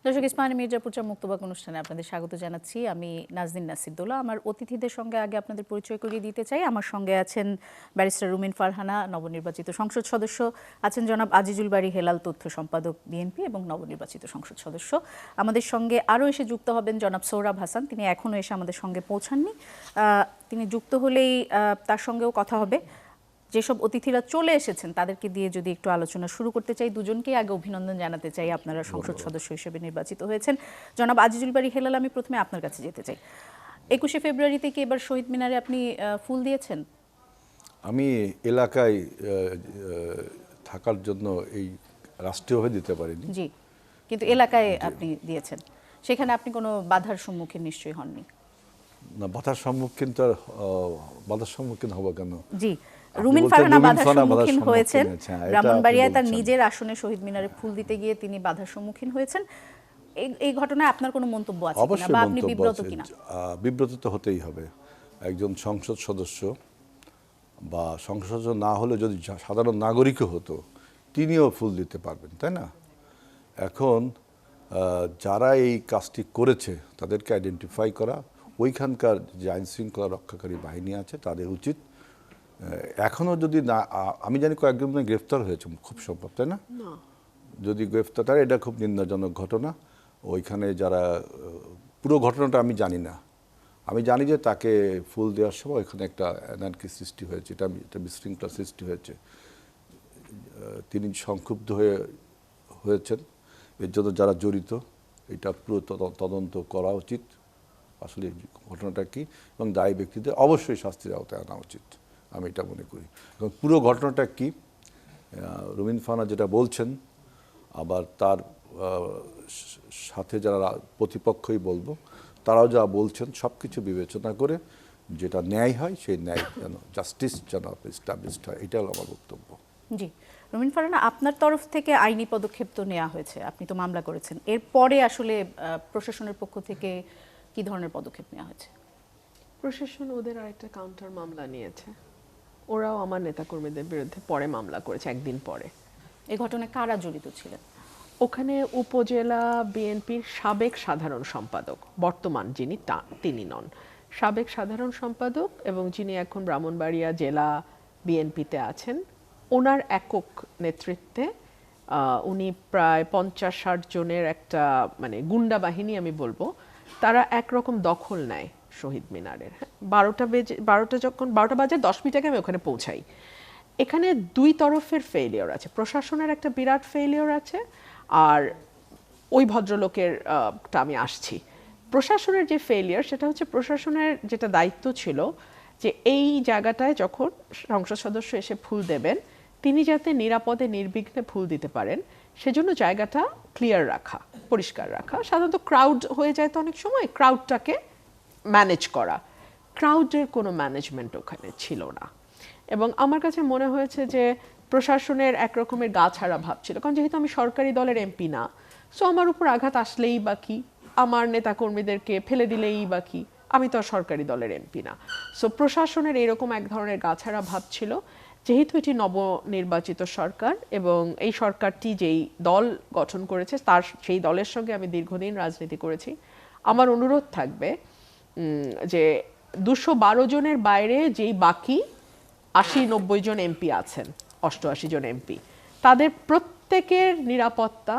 দর্শক, ইস্পাহানি মির্জাপুর মুক্তবাক অনুষ্ঠানে আপনাদের স্বাগত জানাচ্ছি। আমি নাজনীন নাসিরদৌলা। আমার অতিথিদের সঙ্গে আগে আপনাদের পরিচয় করিয়ে দিতে চাই। আমার সঙ্গে আছেন ব্যারিস্টার রুমিন ফারহানা, নবনির্বাচিত সংসদ সদস্য, আছেন জনাব আজিজুল বারী হেলাল, তথ্য সম্পাদক বিএনপি এবং নবনির্বাচিত সংসদ সদস্য। আমাদের সঙ্গে আরও এসে যুক্ত হবেন জনাব সোহরাব হাসান, তিনি এখনও এসে আমাদের সঙ্গে পৌঁছাননি। তিনি যুক্ত হলেই তার সঙ্গেও কথা হবে। যেসব অতিথিরা চলে এসেছেন তাদেরকে দিয়ে যদি একটু আলোচনা শুরু করতে চাই। দুজনকে আগে অভিনন্দন জানাতে চাই, আপনারা সংসদ সদস্য হিসেবে নির্বাচিত হয়েছেন। জনাব আজিজুল বারী হেলাল, আমি প্রথমে আপনার কাছে যেতে চাই। 21শে ফেব্রুয়ারিতে কি এবার শহীদ মিনারে আপনি ফুল দিয়েছেন? আমি এলাকায় থাকার জন্য এই রাষ্ট্রীয়ভাবে দিতে পারিনি। জি, কিন্তু এলাকায় আপনি দিয়েছেন, সেখানে আপনি কোনো বাধার সম্মুখীন নিশ্চয়ই হননি? না, বাধার সম্মুখীন হবো কেন? জি, রুমিন ফারহানা বাধার সম্মুখীন হয়েছেন। ব্রাহ্মণবাড়িয়ায় তার নিজের আসনে শহীদ মিনারে ফুল দিতে গিয়ে তিনি বাধার সম্মুখীন হয়েছেন। এই ঘটনায় আপনার কোনো মন্তব্য আছে কিনা, বা আপনি বিব্রত কিনা? বিব্রত তো হতেই হবে। একজন সংসদ সদস্য বা সংসদ সদস্য না হলে যদি সাধারণ নাগরিকও হতো, তিনিও ফুল দিতে পারবেন, তাই না? এখন যারা এই কাজটি করেছে তাদেরকে আইডেন্টিফাই করা, ওইখানকার যে আইনশৃঙ্খলা রক্ষাকারী বাহিনী আছে তাদের উচিত। এখনও যদি না, আমি জানি কয়েকজন গ্রেফতার হয়েছে খুব সম্ভব, তাই না? যদি গ্রেফতার, তার এটা খুব নিন্দাজনক ঘটনা। ওইখানে যারা, পুরো ঘটনাটা আমি জানি না, আমি জানি যে তাকে ফুল দেওয়ার সময় ওইখানে একটা অ্যানার্কি সৃষ্টি হয়েছে, এটা বিশৃঙ্খলা সৃষ্টি হয়েছে। তিনি সংক্ষুব্ধ হয়েছেন। এর জন্য যারা জড়িত, এটা পুরো তদন্ত করা উচিত, আসলে ঘটনাটা কি, এবং দায়ী ব্যক্তিদের অবশ্যই শাস্তির আওতায় আনা উচিত, আমি এটা মনে করি। এবং পুরো ঘটনাটা কি, রুমিন ফারহানা যেটা বলছেন, আবার তার সাথে যারা প্রতিপক্ষই বলবো, তারাও যা বলছেন, সব কিছু বিবেচনা করে যেটা ন্যায় হয় সেই ন্যায় যেন, জাস্টিস যেন এস্টাবলিশড হয়, এটা হলো আমার বক্তব্য। জি, রুমিন ফারহানা, আপনার তরফ থেকে আইনি পদক্ষেপ তো নেওয়া হয়েছে, আপনি তো মামলা করেছেন। এরপরে আসলে প্রশাসনের পক্ষ থেকে কি ধরনের পদক্ষেপ নেওয়া হয়েছে? প্রশাসন ওদের আরেকটা কাউন্টার মামলা নিয়েছে। ওরাও আমার নেতাকর্মীদের বিরুদ্ধে পরে মামলা করেছে, একদিন পরে। এই ঘটনায় কারা জড়িত ছিলেন? ওখানে উপজেলা বিএনপির সাবেক সাধারণ সম্পাদক, বর্তমান যিনি তিনি নন, সাবেক সাধারণ সম্পাদক, এবং যিনি এখন ব্রাহ্মণবাড়িয়া জেলা বিএনপিতে আছেন, ওনার একক নেতৃত্বে উনি প্রায় 50-60 জনের একটা মানে গুন্ডা বাহিনী আমি বলবো, তারা একরকম দখল নেয় শহীদ মিনারের। 12টা বাজে 10 মিনিট আগে আমি ওখানে পৌঁছাই। এখানে দুই তরফের ফেলিওর আছে, প্রশাসনের একটা বিরাট ফেলিওর আছে, আর ওই ভদ্রলোকের আমি আসছি। প্রশাসনের যে ফেলিয়ার, সেটা হচ্ছে প্রশাসনের যেটা দায়িত্ব ছিল যে এই জায়গাটায় যখন সংসদ সদস্য এসে ফুল দেবেন, তিনি যাতে নিরাপদে নির্বিঘ্নে ফুল দিতে পারেন, সেজন্য জায়গাটা ক্লিয়ার রাখা, পরিষ্কার রাখা। সাধারণত ক্রাউড হয়ে যায় তো অনেক সময়, ক্রাউডটাকে ম্যানেজ করা। ক্রাউডের কোনো ম্যানেজমেন্ট ওখানে ছিল না, এবং আমার কাছে মনে হয়েছে যে প্রশাসনের একরকমের গা ছাড়া ভাব ছিল। কারণ যেহেতু আমি সরকারি দলের এমপি না, সো আমার উপর আঘাত আসলেই বা কি, আমার নেতাকর্মীদেরকে ফেলে দিলেই বা কি, আমি তো আর সরকারি দলের এমপি না। সো প্রশাসনের এরকম এক ধরনের গা ছাড়া ভাব ছিল। যেহেতু এটি নবনির্বাচিত সরকার, এবং এই সরকারটি যেই দল গঠন করেছে তার সেই দলের সঙ্গে আমি দীর্ঘদিন রাজনীতি করেছি, আমার অনুরোধ থাকবে যে 212 জনের বাইরে যেই বাকি 80-90 জন এমপি আছেন, 88 জন এমপি, তাদের প্রত্যেকের নিরাপত্তা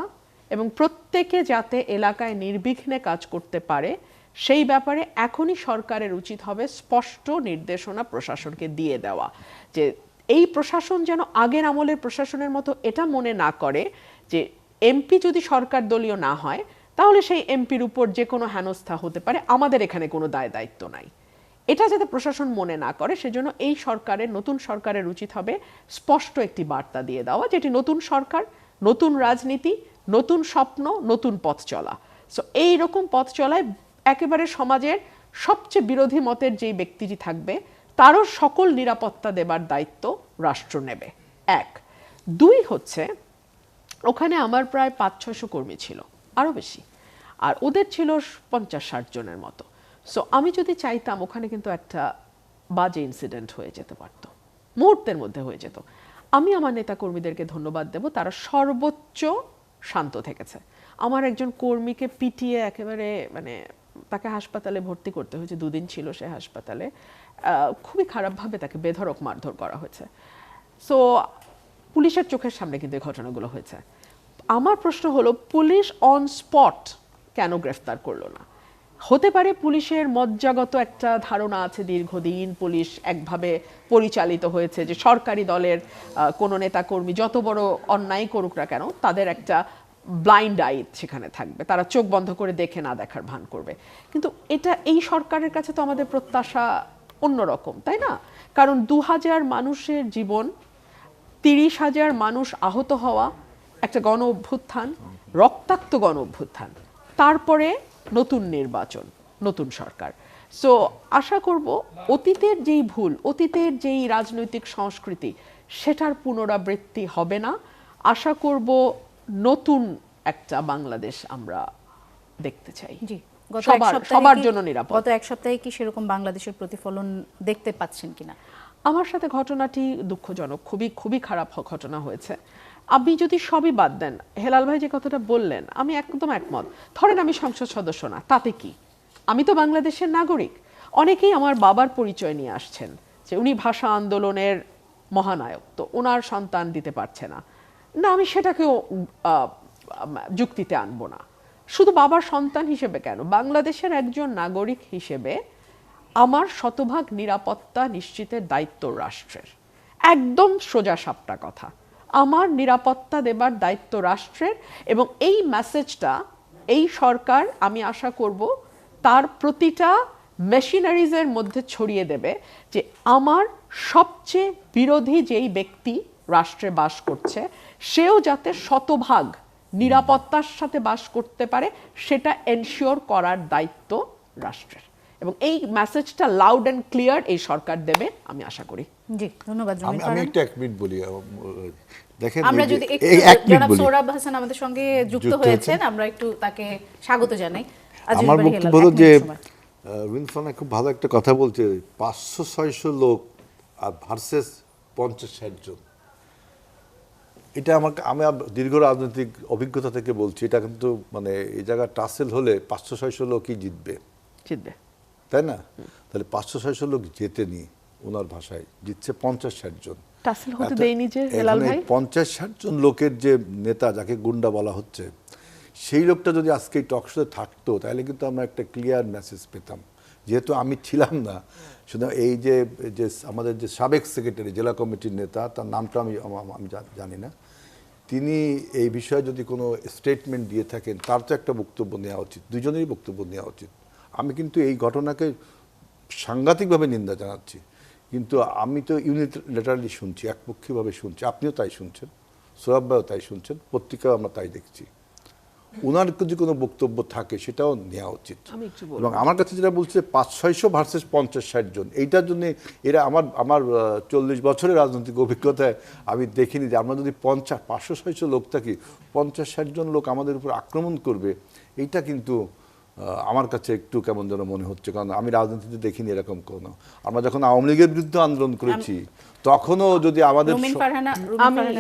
এবং প্রত্যেকে যাতে এলাকায় নির্বিঘ্নে কাজ করতে পারে, সেই ব্যাপারে এখনই সরকারের উচিত হবে স্পষ্ট নির্দেশনা প্রশাসনকে দিয়ে দেওয়া। যে এই প্রশাসন যেন আগের আমলের প্রশাসনের মতো এটা মনে না করে যে এমপি যদি সরকার দলীয় না হয় তাহলে সেই এমপির উপর যে কোনো হেনস্থা হতে পারে, আমাদের এখানে কোনো দায় দায়িত্ব নাই। এটা যাতে প্রশাসন মনে না করে, সেজন্য এই সরকারের, নতুন সরকারের উচিত হবে স্পষ্ট একটি বার্তা দিয়ে দেওয়া, যেটি নতুন সরকার, নতুন রাজনীতি, নতুন স্বপ্ন, নতুন পথ চলা। সো এইরকম পথ চলায় একেবারে সমাজের সবচেয়ে বিরোধী মতের যেই ব্যক্তিটি থাকবে তারও সকল নিরাপত্তা দেবার দায়িত্ব রাষ্ট্র নেবে, 1। 2 হচ্ছে, ওখানে আমার প্রায় 500-600 কর্মী ছিল, আরও বেশি, আর ওদের ছিল 50-60 জনের মতো। সো আমি যদি চাইতাম, ওখানে কিন্তু একটা বাজে ইনসিডেন্ট হয়ে যেতে পারত, মুহূর্তের মধ্যে হয়ে যেত। আমি আমার নেতাকর্মীদেরকে ধন্যবাদ দেব, তারা সর্বোচ্চ শান্ত থেকেছে। আমার একজন কর্মীকে পিটিয়ে একেবারে মানে তাকে হাসপাতালে ভর্তি করতে হয়েছে, 2 দিন ছিল সে হাসপাতালে, খুবই খারাপভাবে তাকে বেধড়ক মারধর করা হয়েছে। সো পুলিশের চোখের সামনে কিন্তু এই ঘটনাগুলো হয়েছে। আমার প্রশ্ন হলো পুলিশ অন স্পট কেন গ্রেফতার করলো না? হতে পারে পুলিশের মজ্জাগত একটা ধারণা আছে, দীর্ঘদিন পুলিশ একভাবে পরিচালিত হয়েছে যে সরকারি দলের কোনো নেতাকর্মী যত বড় অন্যায় করুক না কেন তাদের একটা ব্লাইন্ড আই সেখানে থাকবে, তারা চোখ বন্ধ করে দেখে না দেখার ভান করবে। কিন্তু এটা এই সরকারের কাছে তো আমাদের প্রত্যাশা অন্যরকম, তাই না? কারণ 2000 মানুষের জীবন, 30,000 মানুষ আহত হওয়া, একটা গণ অভ্যুত্থান, রক্তাক্ত গণ অভ্যুত্থান, তারপরে নতুন নির্বাচন, নতুন সরকার। সো আশা করব অতীতের যেই ভুল, অতীতের যেই রাজনৈতিক সংস্কৃতি, সেটার পুনরাবৃত্তি হবে না। আশা করব নতুন একটা বাংলাদেশ আমরা দেখতে চাই। জি, গত এক সবার সপ্তাহে সবার কি- জন্য নিরাপদ। গত এক সপ্তাহে কি সেরকম বাংলাদেশের প্রতিফলন দেখতে পাচ্ছেন কিনা? আমার সাথে ঘটনাটি দুঃখজনক, খুবই খুবই খারাপ ঘটনা হয়েছে। আপনি যদি সবই বাদ দেন, হেলাল ভাই যে কথাটা বললেন আমি একদম একমত। ধরেন আমি সংসদ সদস্য না, তাতে কি? আমি তো বাংলাদেশের নাগরিক। অনেকেই আমার বাবার পরিচয় নিয়ে আসছেন যে উনি ভাষা আন্দোলনের মহানায়ক, তো ওনার সন্তান দিতে পারছে না। না, আমি সেটাকেও যুক্তিতে আনবো না। শুধু বাবার সন্তান হিসেবে কেন, বাংলাদেশের একজন নাগরিক হিসেবে আমার শতভাগ নিরাপত্তা নিশ্চিতের দায়িত্ব রাষ্ট্রের। একদম সোজা সাপটা কথা, আমার নিরাপত্তা দেবার দায়িত্ব রাষ্ট্রের। এবং এই মেসেজটা এই সরকার, আমি আশা করব, তার প্রতিটা মেশিনারিজের মধ্যে ছড়িয়ে দেবে যে আমার সবচেয়ে বিরোধী যেই ব্যক্তি রাষ্ট্রে বাস করছে সেও যাতে শতভাগ নিরাপত্তার সাথে বাস করতে পারে, সেটা এনশিওর করার দায়িত্ব রাষ্ট্রের। এবং এই মেসেজটা লাউড অ্যান্ড ক্লিয়ার এই সরকার দেবে, আমি আশা করি। জি, ধন্যবাদ রুমিন আমি ফারহানা। একটু 1 মিনিট বলি। দেখেন আমরা এই যে- যদি একটু এই 1 মিনিট জনাব বলি। সোহরাব হাসান আমাদের সঙ্গে যুক্ত যুক্ত হয়েছেন, আমরা একটু তাকে স্বাগত জানাই। আজিজুল আমার বারী বক্তব্য হেলাল, হলো 1 যে মিনিট সময়। রুমিন ফারহানা খুব ভালো একটা কথা বলছে, 500-600 লোক আর ভার্সেস 50-60 জন। এটা আমি দীর্ঘ রাজনৈতিক অভিজ্ঞতা থেকে বলছি, এটা কিন্তু মানে এই জায়গা টাসেল হলে 500-600 লোকই জিতবে, জিতবে, তাই না? তাহলে 500-600 লোক জেতেনি, ওনার ভাষায় জিতছে 50-60 জন। টাসেল হতে দেয়নি যে হেলাল ভাই। 50-60 জন লোকের যে নেতা, যাকে গুন্ডা বলা হচ্ছে, সেই লোকটা যদি আজকে এই টকশোতে থাকতো তাহলে কিন্তু আমরা একটা ক্লিয়ার মেসেজ পেতাম। যেহেতু আমি ছিলাম না, শুধু এই যে আমাদের যে সাবেক সেক্রেটারি, জেলা কমিটির নেতা, তার নামটা আমি জানি না, তিনি এই বিষয়ে যদি কোনো স্টেটমেন্ট দিয়ে থাকেন তার তো একটা বক্তব্য নেওয়া উচিত, দুজনেরই বক্তব্য নেওয়া উচিত। আমি কিন্তু এই ঘটনাকে সাংঘাতিকভাবে নিন্দা জানাচ্ছি, কিন্তু আমি তো ইউনিলেটারালি শুনছি, একপক্ষীয়ভাবে শুনছি, আপনিও তাই শুনছেন, সোহরাব ভাইও তাই শুনছেন, পত্রিকাও আমরা তাই দেখছি। ওনার যদি কোনো বক্তব্য থাকে সেটাও নেওয়া উচিত। এবং আমার কাছে যেটা বলছে 500-600 ভার্সেস 50-60 জন, এইটার জন্য এরা আমার 40 বছরের রাজনৈতিক অভিজ্ঞতায় আমি দেখিনি যে আমরা যদি 500-600 লোক থাকি, 50-60 জন লোক আমাদের উপর আক্রমণ করবে, এইটা কিন্তু আমার কাছে একটু কেমন যেন মনে হচ্ছে। কারণ আমি রাজনীতিতে দেখিনি এরকম কোনো। আমরা যখন আওয়ামী লীগের বিরুদ্ধে আন্দোলন করেছি তখনও যদি আমাদের রুমিন ফারহানা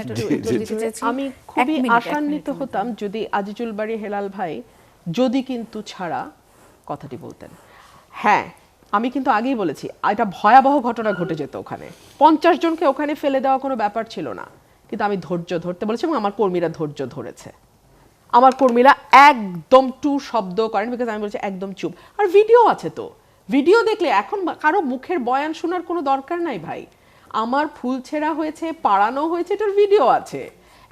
একটু উত্তর দিতে চাইছি। আমি খুবই আশান্বিত হতাম যদি আজিজুল বারী হেলাল ভাই যদি কিন্তু ছাড়া কথাটি বলতেন। হ্যাঁ, আমি কিন্তু আগেই বলেছি এটা ভয়াবহ ঘটনা ঘটে যেত ওখানে, 50 জনকে ওখানে ফেলে দেওয়া কোনো ব্যাপার ছিল না। কিন্তু আমি ধৈর্য ধরতে বলেছি এবং আমার কর্মীরা ধৈর্য ধরেছে। আমার কর্মীরা একদম টু শব্দ করেন, বিকজ আমি বলছি একদম চুপ। আর ভিডিও আছে তো, ভিডিও দেখলে এখন কারো মুখের বয়ান শোনার কোনো দরকার নাই ভাই। আমার ফুল ছেঁড়া হয়েছে, পাড়ানো হয়েছে, এটার ভিডিও আছে।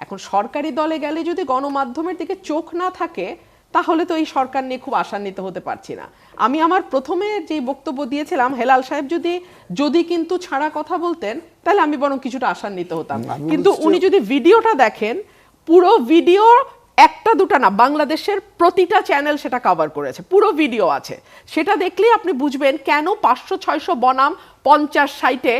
এখন সরকারি দলে গেলে যদি গণমাধ্যমের দিকে চোখ না থাকে তাহলে তো এই সরকার নিয়ে খুব আশান্বিত হতে পারছি না। আমি আমার প্রথমে যে বক্তব্য দিয়েছিলাম, হেলাল সাহেব যদি কিন্তু ছাড়া কথা বলতেন তাহলে আমি বরং কিছুটা আশান্বিত হতাম। কিন্তু উনি যদি ভিডিওটা দেখেন, পুরো ভিডিও একটা দুটা না, বাংলাদেশের প্রতিটা চ্যানেল সেটা কভার করেছে, পুরো ভিডিও আছে। সেটা দেখলেই আপনি বুঝবেন কেন 500-600 বনাম 50-60-এ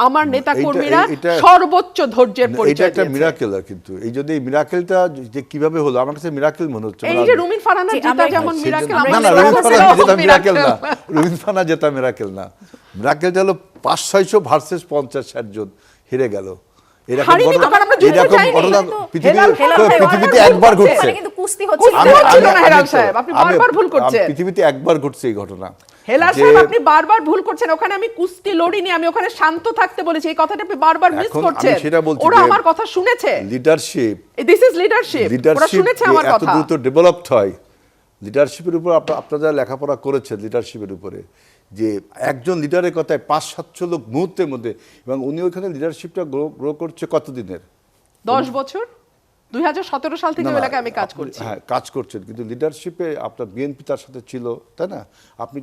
আমার নেতা কর্মীরা সর্বোচ্চ ধৈর্যের পরিচয় দিয়েছে। এটা একটা মিরাকেল। কিন্তু এই যদি এই মিরাকেলটা যে কিভাবে হলো, আমার কাছে মিরাকেল মনে হচ্ছে। এই যে রুমিন ফারহানা জেতা যেমন মিরাকেল, না, রুমিন ফারহানা জেতা মিরাকেল না, রুমিন ফারহানা জেতা মিরাকেল না। মিরাকেলটা হলো 500-600 ভার্সেস 50-60 জন হেরে গেল, হারিনি তো, কারণ আমরা যুদ্ধে এরকম যাইনি। ঘটনা হেলাল ভাই পৃথিবীতে বারবার একবার ভুল ঘটছে। করছে। মানে কিন্তু কুস্তি হচ্ছে কুস্তি হচ্ছিল না হেলাল সাহেব, আপনি বারবার ভুল করছেন। পৃথিবীতে একবার ঘটছে এই ঘটনা। হেলাল যে সাহেব আপনি বারবার ভুল করছেন, ওখানে আমি কুস্তি লড়িনি, আমি ওখানে শান্ত থাকতে বলেছি, এই কথাটা আপনি বারবার মিস এখন আমি করছেন। সেটা বলছি ওরা যে আমার কথা শুনেছে, লিডারশিপ দিস ইজ লিডারশিপ, ওরা শুনেছে আমার এত কথা। দ্রুত ডেভেলপড হয় লিডারশিপের উপর। আপনারা যারা লেখাপড়া করেছেন লিডারশিপের উপরে, যে একজন লিডারের কথায় 500-700 লোক মুহূর্তের মধ্যে, এবং উনি ওইখানে লিডারশিপটা গ্রো করছে কতদিনের? 10 বছর, 2017 সাল থেকে না, ওই না, এলাকায় আমি কাজ আপনি- করছি। হ্যাঁ, কাজ করছেন, কিন্তু লিডারশিপে আপনার বিএনপি তার সাথে ছিল, তাই না? আপনি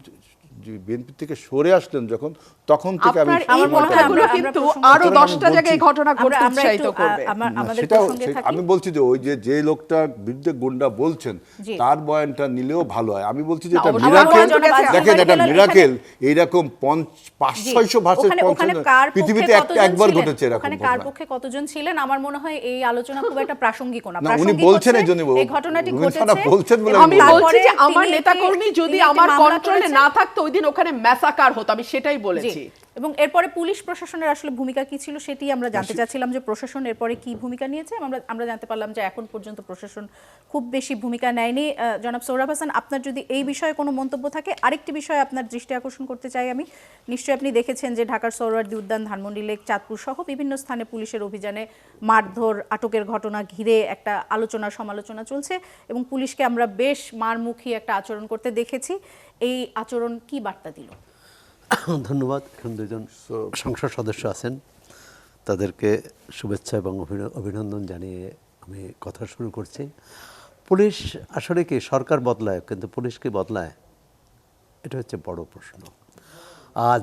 বিএনপি থেকে সরে আসলেন যখন, তখন থেকে আমি আপনার এই আমার মনে হয় কথাগুলো আমরা কিন্তু প্রসঙ্গ- আরো সুতরাং আমি 10টা জায়গায় বলছি- ঘটনা ঘটতে আমরা উৎসাহিত একটু করবে। আমাদের সেটাও প্রসঙ্গে থাকি। আমি বলছি যে ওই যে লোকটার বিরুদ্ধে গুন্ডা বলছেন জি। তার বয়ানটা নিলেও ভালো হয়। আমি বলছি যে না, এটা অবশ্যই। মিরাকেল। আমার মনে হয় দেখেন, এটা এখানে- মিরাকেল। এইরকম 500-600 ভার্সেস ওখানে 50 কার পৃথিবীতে পক্ষে কতজন একবার ছিলেন? ঘটেছে এরকম ওখানে কার ঘটনা। পক্ষে কতজন ছিলেন আমার মনে হয় এই আলোচনা খুব একটা প্রাসঙ্গিক না। না, উনি প্রাসঙ্গিক বলছেন হচ্ছে এইজন্যই এই ঘটনাটি রুমিন ফারহানা ঘটেছে বলছেন বলে এবং আমি বলছি। বলছি যে তারপরে আমার তিনি নেতাকর্মী একটি- যদি তিনি একটি আমার মামলা কন্ট্রোলে করেছেন। না থাকতো ওই দিন ওখানে ম্যাসাকার হতো, আমি সেটাই জি। বলেছি। এবং এরপরে পুলিশ প্রশাসনের আসলে ভূমিকা কি ছিল সেটি আমরা জানতে চাচ্ছিলাম, যে প্রশাসন এরপরে কি ভূমিকা নিয়েছে। আমরা জানতে পারলাম যে এখন পর্যন্ত প্রশাসন খুব বেশি ভূমিকা নেয়নি। জনাব সোহরাব হাসান, আপনার যদি এই বিষয়ে কোনো মন্তব্য থাকে, আরেকটি বিষয়ে আপনার দৃষ্টি আকর্ষণ করতে চাই আমি। নিশ্চয়ই আপনি দেখেছেন যে ঢাকার সোহরাওয়ার্দী উদ্যান, ধানমন্ডি লেক, চাঁদপুর সহ বিভিন্ন স্থানে পুলিশের অভিযানে মারধর, আটকের ঘটনা ঘিরে একটা আলোচনা সমালোচনা চলছে এবং পুলিশকে আমরা বেশ মারমুখী একটা আচরণ করতে দেখেছি। এই আচরণ কি বার্তা দিল? ধন্যবাদ। এখন দুজন সংসদ সদস্য আছেন, তাদেরকে শুভেচ্ছা এবং অভিনন্দন জানিয়ে আমি কথা শুরু করছি। পুলিশ আসলে কি সরকার বদলায়, কিন্তু পুলিশ কি বদলায়? এটা হচ্ছে বড় প্রশ্ন।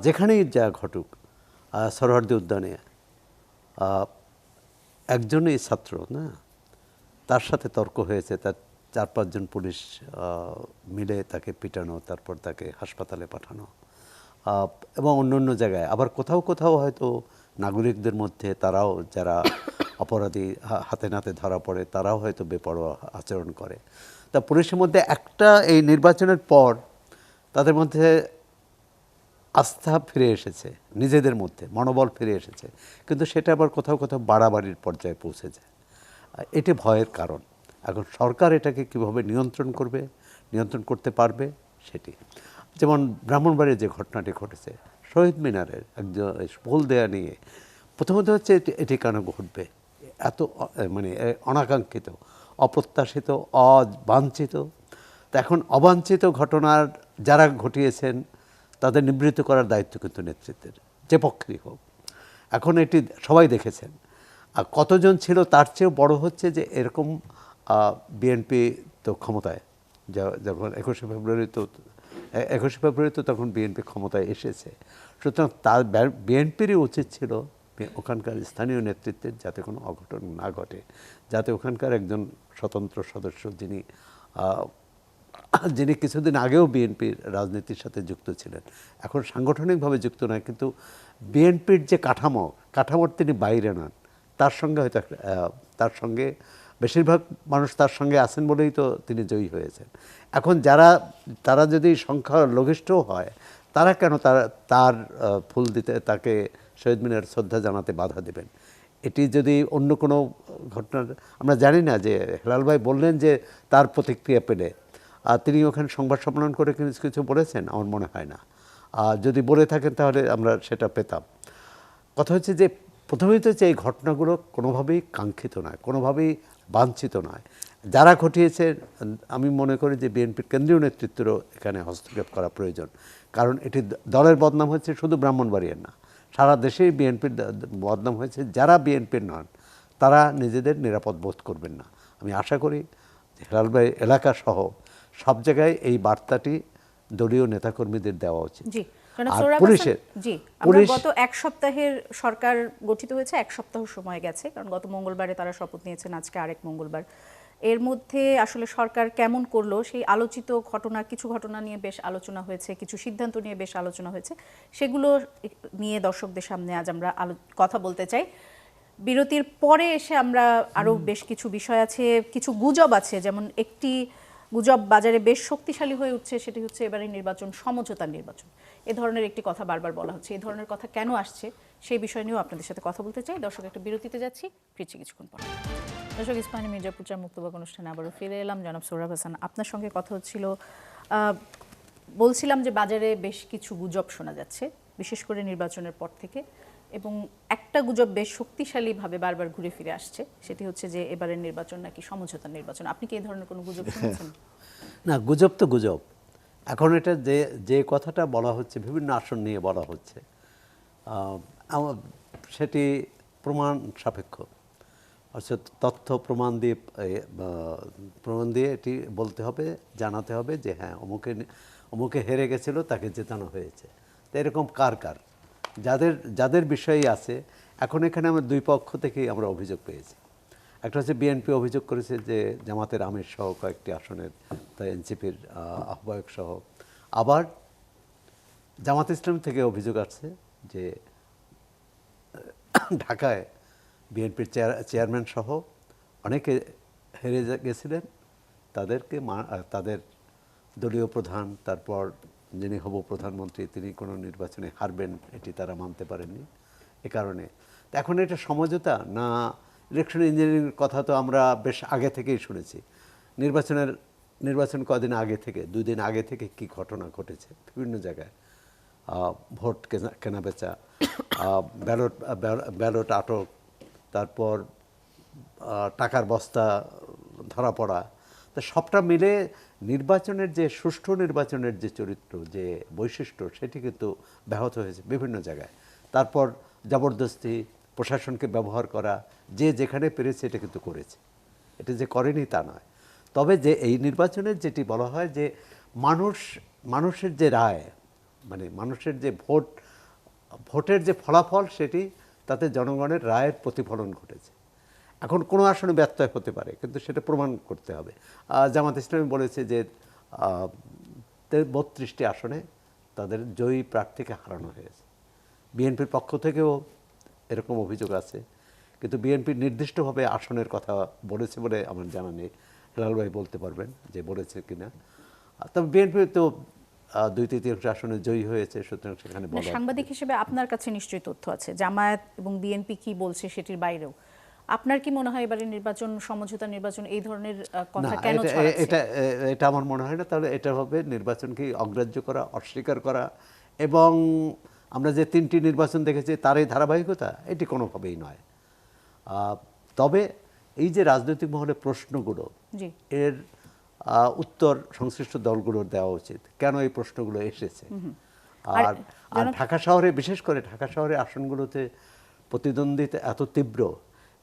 যেখানেই যা ঘটুক, সোহরাওয়ার্দী উদ্যানে একজনই ছাত্র না, তার সাথে তর্ক হয়েছে, তার 4-5 জন পুলিশ মিলে তাকে পিটানো, তারপর তাকে হাসপাতালে পাঠানো, এবং অন্য জায়গায় আবার কোথাও কোথাও হয়তো নাগরিকদের মধ্যে তারাও যারা অপরাধী হাতে নাতে ধরা পড়ে তারাও হয়তো বেপরোয়া আচরণ করে। তা পুলিশের মধ্যে একটা এই নির্বাচনের পর তাদের মধ্যে আস্থা ফিরে এসেছে, নিজেদের মধ্যে মনোবল ফিরে এসেছে, কিন্তু সেটা আবার কোথাও কোথাও বাড়াবাড়ির পর্যায়ে পৌঁছে যায়। এটি ভয়ের কারণ। এখন সরকার এটাকে কিভাবে নিয়ন্ত্রণ করবে, নিয়ন্ত্রণ করতে পারবে সেটি। যেমন ব্রাহ্মণবাড়ির যে ঘটনাটি ঘটেছে, শহীদ মিনারের একজন পোল দেয়া নিয়ে প্রথমত হচ্ছে এটি কেন ঘটবে, এত মানে অনাকাঙ্ক্ষিত, অপ্রত্যাশিত, অবাঞ্ছিত। তা এখন অবাঞ্ছিত ঘটনার যারা ঘটিয়েছেন তাদের নিবৃত্ত করার দায়িত্ব কিন্তু নেতৃত্বের, যে পক্ষেই হোক। এখন এটি সবাই দেখেছেন। আর কতজন ছিল তার চেয়েও বড় হচ্ছে যে এরকম বিএনপি তো ক্ষমতায়, যখন 21শে ফেব্রুয়ারি তো তখন বিএনপি ক্ষমতায় এসেছে। সুতরাং তার বিএনপিরই উচিত ছিল ওখানকার স্থানীয় নেতৃত্বের যাতে কোনো অঘটন না ঘটে, যাতে ওখানকার একজন স্বতন্ত্র সদস্য যিনি কিছুদিন আগেও বিএনপির রাজনীতির সাথে যুক্ত ছিলেন, এখন সাংগঠনিকভাবে যুক্ত নয়, কিন্তু বিএনপির যে কাঠামোর তিনি বাইরে নন, তার সঙ্গে হয়তো তার সঙ্গে বেশিরভাগ মানুষ তার সঙ্গে আছেন বলেই তো তিনি জয়ী হয়েছেন। এখন তারা যদি সংখ্যা লঘিষ্ঠও হয়, তারা কেন তার ফুল দিতে, তাকে শহীদ মিনার শ্রদ্ধা জানাতে বাধা দেবেন? এটি যদি অন্য কোনো ঘটনার, আমরা জানি না যে হেলাল ভাই বললেন যে তার প্রতিক্রিয়া পেলে তিনি ওখানে সংবাদ সম্মেলন করে কিছু বলেছেন, আমার মনে হয় না। যদি বলে থাকেন তাহলে আমরা সেটা পেতাম। কথা হচ্ছে যে প্রথমেই তো হচ্ছে এই ঘটনাগুলো কোনোভাবেই কাঙ্ক্ষিত নয়, কোনোভাবেই বাঞ্ছিত নয়। যারা ঘটিয়েছে, আমি মনে করি যে বিএনপির কেন্দ্রীয় নেতৃত্বেরও এখানে হস্তক্ষেপ করা প্রয়োজন। কারণ এটি দলের বদনাম হচ্ছে, শুধু ব্রাহ্মণবাড়িয়ার না, সারা দেশেই বিএনপির বদনাম হয়েছে। যারা বিএনপির নন তারা নিজেদের নিরাপদ বোধ করবেন না। আমি আশা করি হেলাল ভাই এলাকা সহ সব জায়গায় এই বার্তাটি দলীয় নেতাকর্মীদের দেওয়া উচিত। জি, আর পুলিশের গত এক সপ্তাহের সরকার গঠিত হয়েছে, এক সপ্তাহ সময় গেছে, কারণ গত মঙ্গলবারে তারা শপথ নিয়েছেন, আজকে আরেক মঙ্গলবার। এর মধ্যে আসলে সরকার কেমন করলো সেই আলোচিত কিছু ঘটনা নিয়ে বেশ আলোচনা হয়েছে, কিছু সিদ্ধান্ত নিয়ে বেশ আলোচনা হয়েছে, সেগুলো নিয়ে দর্শকদের সামনে আজ আমরা কথা বলতে চাই। বিরতির পরে এসে আমরা আরও বেশ কিছু বিষয় আছে, কিছু গুজব আছে, যেমন একটি গুজব বাজারে বেশ শক্তিশালী হয়ে উঠছে, সেটি হচ্ছে এবারে নির্বাচন সমঝোতার নির্বাচন। এ ধরনের একটি কথা বারবার বলা হচ্ছে। এই ধরনের কথা কেন আসছে সেই বিষয় নিয়েও আপনাদের সাথে কথা বলতে চাই। দর্শক, একটা বিরতিতে যাচ্ছি, ফিরছি কিছুক্ষণ পর। দর্শক, ইস্পাহানি মির্জাপুর চার মুক্তবাক অনুষ্ঠানে আবারও ফিরে এলাম। জনাব সোহরাব হাসান, আপনার সঙ্গে কথা হচ্ছিল। বলছিলাম যে বাজারে বেশ কিছু গুজব শোনা যাচ্ছে, বিশেষ করে নির্বাচনের পর থেকে, এবং একটা গুজব বেশ শক্তিশালীভাবে বারবার ঘুরে ফিরে আসছে, সেটি হচ্ছে যে এবারের নির্বাচন নাকি সমঝোতার নির্বাচন। আপনি কি এই ধরনের কোনো গুজব শুনেছেন? না, গুজব তো গুজব। এখন এটা যে কথাটা বলা হচ্ছে, বিভিন্ন আসন নিয়ে বলা হচ্ছে, সেটি প্রমাণ সাপেক্ষ, অর্থাৎ তথ্য প্রমাণ দিয়ে এটি বলতে হবে, জানাতে হবে যে হ্যাঁ অমুকে হেরে গেছিল, তাকে জেতানো হয়েছে। তো এরকম কার যাদের বিষয়ই আছে। এখন এখানে আমরা দুই পক্ষ থেকেই আমরা অভিযোগ পেয়েছি। একটা হচ্ছে বিএনপি অভিযোগ করেছে যে জামাতের আমির সহ কয়েকটি আসনের, তাই এনসিপির আহ্বায়ক সহ। আবার জামাত ইসলাম থেকে অভিযোগ আসছে যে ঢাকায় বিএনপির চেয়ারম্যান সহ অনেকে হেরে গেছিলেন, তাদের দলীয় প্রধান, তারপর যিনি হব প্রধানমন্ত্রী, তিনি কোনো নির্বাচনে হারবেন এটি তারা মানতে পারেননি। এ কারণে এখন এটা সমঝোতা না ইলেকশন ইঞ্জিনিয়ারিং কথা তো আমরা বেশ আগে থেকেই শুনেছি। নির্বাচন কদিন আগে থেকে, 2 দিন আগে থেকে কি ঘটনা ঘটেছে বিভিন্ন জায়গায়, ভোট কেনাবেচা, ব্যালট আটক, তারপর টাকার বস্তা ধরা পড়া, তা সবটা মিলে নির্বাচনের যে সুষ্ঠু নির্বাচনের যে চরিত্র, যে বৈশিষ্ট্য, সেটি কিন্তু ব্যাহত হয়েছে বিভিন্ন জায়গায়। তারপর জবরদস্তি, প্রশাসনকে ব্যবহার করা, যে যেখানে পেরেছে এটা কিন্তু করেছে, এটা যে করেনি তা নয়। তবে যে এই নির্বাচনের যেটি বলা হয় যে মানুষের যে রায়, মানে মানুষের যে ভোটের যে ফলাফল, সেটি তাতে জনগণের রায়ের প্রতিফলন ঘটেছে। এখন কোনো আসনে ব্যত্যয় হতে পারে, কিন্তু সেটা প্রমাণ করতে হবে। জামাত ইসলামী বলেছে যে 32টি আসনে তাদের জয়ী প্রার্থীকে হারানো হয়েছে। বিএনপির পক্ষ থেকেও এরকম অভিযোগ আছে, কিন্তু বিএনপি নির্দিষ্টভাবে আসনের কথা বলেছে বলে আমার জানা নেই। হেলাল ভাই বলতে পারবেন যে বলেছে কিনা। তবে বিএনপি তো 2/3 আসনে জয়ী হয়েছে, সুতরাং সেখানে বলা। সাংবাদিক হিসেবে আপনার কাছে নিশ্চয়ই তথ্য আছে, জামায়াত এবং বিএনপি কি বলছে সেটির বাইরেও। আপনার কি মনে হয় এবারে নির্বাচন সমঝোতা নির্বাচন এই ধরনের কথা কেন ছড়াচ্ছে? এটা আমার মনে হয় না। তাহলে এটা হবে নির্বাচনকে অগ্রাহ্য করা, অস্বীকার করা, এবং আমরা যে 3টি নির্বাচন দেখেছি তার এই ধারাবাহিকতা, এটি কোনোভাবেই নয়। তবে এই যে রাজনৈতিক মহলে প্রশ্নগুলো, এর উত্তর সংশ্লিষ্ট দলগুলোর দেওয়া উচিত, কেন এই প্রশ্নগুলো এসেছে। আর ঢাকা শহরে, বিশেষ করে ঢাকা শহরে আসনগুলোতে প্রতিদ্বন্দ্বিতা এত তীব্র,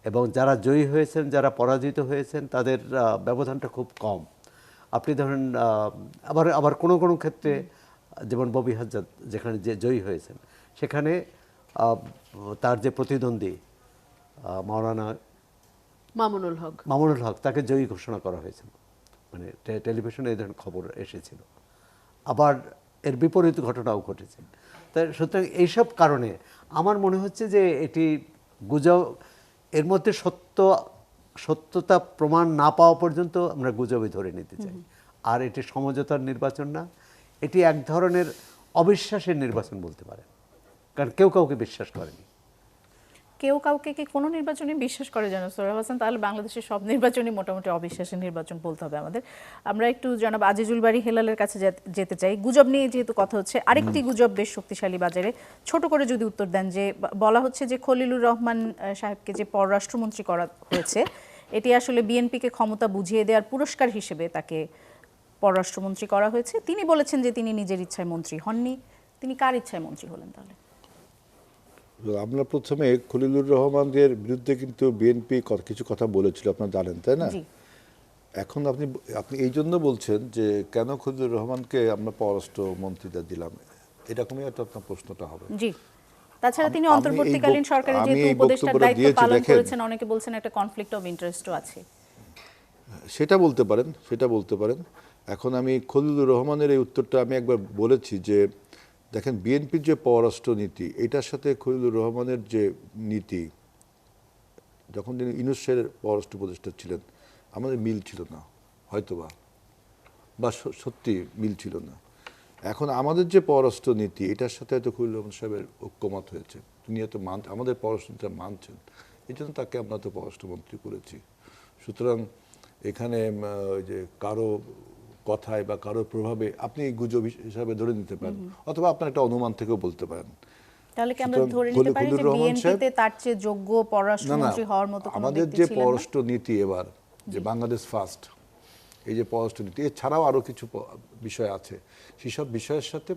এবং যারা জয়ী হয়েছেন, যারা পরাজিত হয়েছেন, তাদের ব্যবধানটা খুব কম। আপনি ধরেন আবার কোনো কোনো ক্ষেত্রে, যেমন ববি হাজ্জাদ যেখানে যে জয়ী হয়েছেন, সেখানে তার যে প্রতিদ্বন্দ্বী মাওলানা মামুনুল হক, তাকে জয়ী ঘোষণা করা হয়েছিল, মানে টেলিভিশনে এই ধরনের খবর এসেছিল। আবার এর বিপরীত ঘটনাও ঘটেছে। তাই সুতরাং এইসব কারণে আমার মনে হচ্ছে যে এটি গুজব, এর মধ্যে সত্যতা প্রমাণ না পাওয়া পর্যন্ত আমরা গুজবই ধরে নিতে চাই। আর এটি সমঝোতার নির্বাচন না, এটি এক ধরনের অবিশ্বাসের নির্বাচন বলতে পারেন, কারণ কেউ কাউকে বিশ্বাস করেনি। কেউ কাউকে কি কোনো নির্বাচনে বিশ্বাস করে জনাব সোহরাব হাসান? তাহলে বাংলাদেশের সব নির্বাচনই মোটামুটি অবিশ্বাসের নির্বাচন বলতে হবে আমাদের। আমরা একটু জনাব আজিজুল বারী হেলালের কাছে যেতে চাই। গুজব নিয়ে যেহেতু কথা হচ্ছে, আরেকটি গুজব বেশ শক্তিশালী বাজারে, ছোট করে যদি উত্তর দেন, যে বলা হচ্ছে যে খলিলুর রহমান সাহেবকে যে পররাষ্ট্রমন্ত্রী করা হয়েছে, এটি আসলে বিএনপিকে ক্ষমতা বুঝিয়ে দেওয়ার পুরস্কার হিসেবে তাকে পররাষ্ট্রমন্ত্রী করা হয়েছে। তিনি বলেছেন যে তিনি নিজের ইচ্ছায় মন্ত্রী হননি। তিনি কার ইচ্ছায় মন্ত্রী হলেন তাহলে? আমরা প্রথমে খলিলুর রহমানের বিরুদ্ধে কিন্তু বিএনপি কিছু কথা বলেছিল, আপনারা জানেন, তাই না? এখন আপনি এই জন্য বলছেন যে কেন খলিলুর রহমানকে আমরা পররাষ্ট্র মন্ত্রীটা দিলাম, এরকমই একটা আপনার প্রশ্নটা হবে। জি, তাছাড়া তিনি অন্তর্বর্তীকালীন সরকারের যেহেতু উপদেষ্টার দায়িত্ব পালন করেছেন, অনেকে বলছেন একটা কনফ্লিক্ট অফ ইন্টারেস্টও আছে। সেটা বলতে পারেন। এখন আমি খলিলুর রহমানের এই উত্তরটা আমি একবার বলেছি যে দেখেন, বিএনপির যে পররাষ্ট্র নীতি, এটার সাথে খলিলুর রহমানের যে নীতি, যখন তিনি ইউনূস পররাষ্ট্র উপদেষ্টা ছিলেন, আমাদের মিল ছিল না হয়তোবা। বা সত্যি মিল ছিল না। এখন আমাদের যে পররাষ্ট্র নীতি, এটার সাথে হয়তো খলিলুর রহমান সাহেবের ঐক্যমত হয়েছে, তিনি হয়তো আমাদের পররাষ্ট্রনীতিটা মানছেন, এই জন্য তাকে আমরা তো পররাষ্ট্রমন্ত্রী করেছি। সুতরাং এখানে ওই যে কারো কথায় বা কারো প্রভাবে আপনি গুজব হিসাবে ধরে নিতে পারেন, অথবা আপনার একটা অনুমান থেকেও বলতে পারেন। তাহলে কি আমরা ধরে নিতে পারি যে বিএনপিতে তার চেয়ে যোগ্য পররাষ্ট্রমন্ত্রী হওয়ার মতো কোনো আমাদের ব্যক্তি যে ছিলেন না? পররাষ্ট্র নীতি এবার যে বাংলাদেশ ফার্স্ট, এই যে পররাষ্ট্র নীতি, এছাড়াও আরো কিছু বিষয় আছে, সেসব বিষয়ের সাথে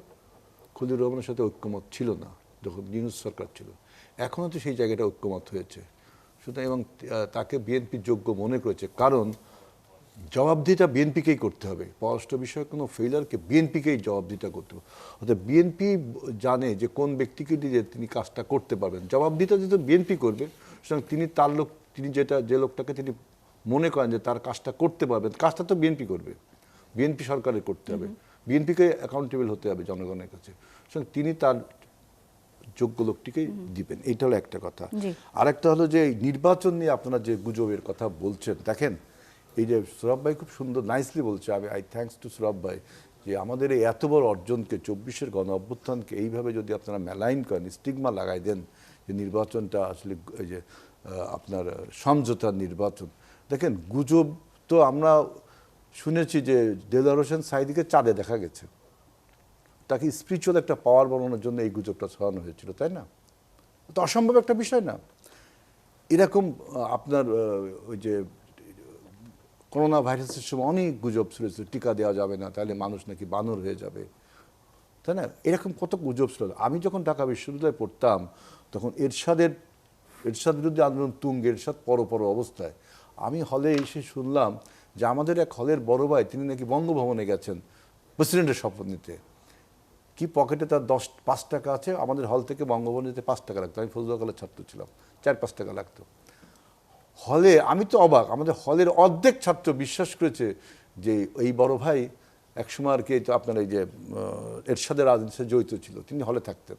খলিলুর রহমানের সাথে ঐক্যমত ছিল না যখন ইউনূস সরকার ছিল। এখনো তো সেই জায়গাটা ঐক্যমত হয়েছে। সুতরাং এবং তাকে বিএনপি যোগ্য মনে করেছে, কারণ জবাবদিহিটা বিএনপিকেই করতে হবে। পররাষ্ট্র বিষয়ে কোনো ফেইলারকে বিএনপিকেই জবাবদিহিটা করতে হবে। অর্থাৎ বিএনপি জানে যে কোন ব্যক্তিকে দিয়ে তিনি কাজটা করতে পারবেন। জবাবদিহিটা যেহেতু বিএনপি করবে, সুতরাং তিনি তার লোক, তিনি যে লোকটাকে তিনি মনে করেন যে তার কাজটা করতে পারবেন, কাজটা তো বিএনপি করবে, বিএনপি সরকারের করতে হবে, বিএনপিকে অ্যাকাউন্টেবল হতে হবে জনগণের কাছে। সুতরাং তিনি তার যোগ্য লোকটিকেই দিবেন, এইটা হলো একটা কথা। আরেকটা হলো যে নির্বাচন নিয়ে আপনারা যে গুজবের কথা বলছেন, দেখেন এই যে সুরাব ভাই খুব সুন্দর নাইসলি বলছে, আমি থ্যাঙ্কস টু সুরাব ভাই, যে আমাদের এই এত বড় অর্জনকে, 24-এর গণ অভ্যুত্থানকে এইভাবে যদি আপনারা মেলাইন করেন, স্টিগমা লাগাই দেন যে নির্বাচনটা আসলে এই যে আপনার সমঝোতার নির্বাচন। দেখেন গুজব তো আমরা শুনেছি যে দেলোয়ার হোসেন সাঈদীকে চাঁদে দেখা গেছে, তাকে স্পিরিচুয়াল একটা পাওয়ার বানানোর জন্য এই গুজবটা ছড়ানো হয়েছিল, তাই না? তো অসম্ভব একটা বিষয় না। এরকম আপনার ওই যে করোনা ভাইরাসের সময় অনেক গুজব ছড়েছিল, টিকা দেওয়া যাবে না, তাহলে মানুষ নাকি বানর হয়ে যাবে, তাই না? এরকম কত গুজব ছিল। আমি যখন ঢাকা বিশ্ববিদ্যালয়ে পড়তাম, তখন এরশাদ বিরুদ্ধে আন্দোলন তুঙ্গে, এরশাদ পর অবস্থায় আমি হলে এসে শুনলাম যে আমাদের এক হলের বড় ভাই, তিনি নাকি বঙ্গভবনে গেছেন প্রেসিডেন্টের শপথ নিতে। কি পকেটে তার 5 টাকা আছে, আমাদের হল থেকে বঙ্গভবনে যেতে 5 টাকা লাগতো, আমি ফজলুল হলের ছাত্র ছিলাম, 4-5 টাকা লাগতো। হলে আমি তো অবাক, আমাদের হলের অর্ধেক ছাত্র বিশ্বাস করেছে যে এই বড় ভাই একসময় আর কি আপনার এই যে এরশাদের রাজনীতিতে জড়িত ছিল, তিনি হলে থাকতেন,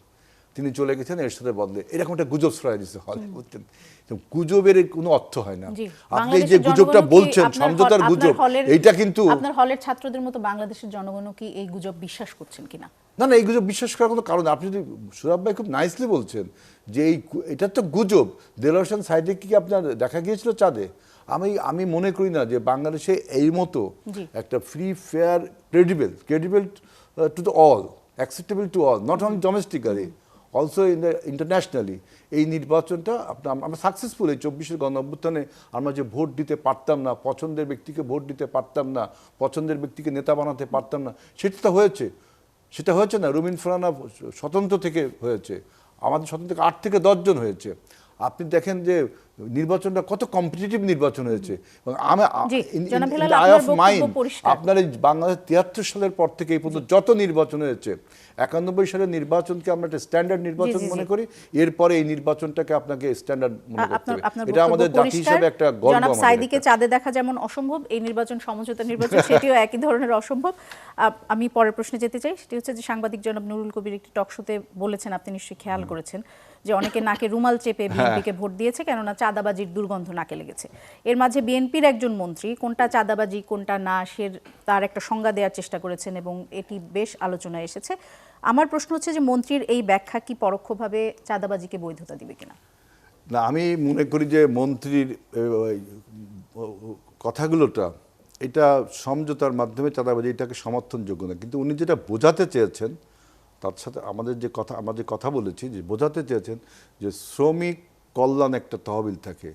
তিনি চলে গেছেন এরশাদের বদলে, এরকম একটা গুজব ছড়াই দিচ্ছে হলে, বুঝতেন? গুজবের কোনো অর্থ হয় না। আপনি যে গুজবটা বলছেন সমঝোতার গুজব, এইটা কিন্তু আপনার হলের ছাত্রদের মতো বাংলাদেশের জনগণও কি এই গুজব বিশ্বাস করছেন কিনা? না, এই গুজব বিশ্বাস করার কোনো কারণ, আপনি যদি সুরাব ভাই খুব নাইসলি বলছেন যে এটা তো গুজব। দেলোয়ার হোসেন সাঈদীকে কি আপনার দেখা গিয়েছিল চাঁদে? আমি মনে করি না যে বাংলাদেশে এই মতো একটা free, fair, credible to the all, acceptable to all, not only domestically, also internationally এই নির্বাচনটা আমরা সাকসেসফুল। এই 24-এর গণ অভ্যুত্থানে আমরা যে ভোট দিতে পারতাম না, পছন্দের ব্যক্তিকে ভোট দিতে পারতাম না, পছন্দের ব্যক্তিকে নেতা বানাতে পারতাম না, সেটা হয়েছে না। রুমিন ফারহানা স্বতন্ত্র থেকে হয়েছে, আমাদের স্বতন্ত্র থেকে 8 থেকে 10 জন হয়েছে। আপনি দেখেন যে নির্বাচনটা কত কম্পিটিটিভ নির্বাচন হয়েছে। আপনার এই বাংলাদেশ 73 সালের পর থেকে এই পর্যন্ত যত নির্বাচন হয়েছে, 91 সালের নির্বাচনকে আমরা একটা স্ট্যান্ডার্ড নির্বাচন মনে করি, এরপরে এই নির্বাচনটাকে আপনাকে স্ট্যান্ডার্ড মনে করতে হবে। এটা আমাদের জাতি হিসেবে একটা গর্ব। জনাব সাঈদীকে চাঁদে দেখা যেমন অসম্ভব, এই নির্বাচন সমঝোতা নির্বাচন সেটিও একই ধরনের অসম্ভব। আমি পরের প্রশ্নে যেতে চাই, সেটি হচ্ছে যে সাংবাদিক জনাব নুরুল কবির একটি টক শোতে বলেছেন, আপনি নিশ্চয়ই খেয়াল করেছেন, যে অনেকে নাকে রুমাল চেপে বিএনপিকে ভোট দিয়েছে কেননা চাঁদাবাজির দুর্গন্ধ নাকে লেগেছে। এর মাঝে বিএনপির একজন মন্ত্রী কোনটা চাঁদাবাজি কোনটা না তার একটা সংজ্ঞা দেওয়ার চেষ্টা করেছেন এবং এটি বেশ আলোচনায় এসেছে। আমার প্রশ্ন হচ্ছে যে মন্ত্রীর এই ব্যাখ্যা কি পরোক্ষভাবে চাঁদাবাজিকে বৈধতা দিবে কিনা? না, আমি মনে করি যে মন্ত্রীর কথাগুলোটা এটা সমঝোতার মাধ্যমে চাঁদাবাজি এটাকে সমর্থনযোগ্য না, কিন্তু উনি যেটা বোঝাতে চেয়েছেন তার সাথে আমরা যে কথা বলেছি, যে বোঝাতে চেয়েছেন যে শ্রমিক কল্যাণ একটা তহবিল থাকে,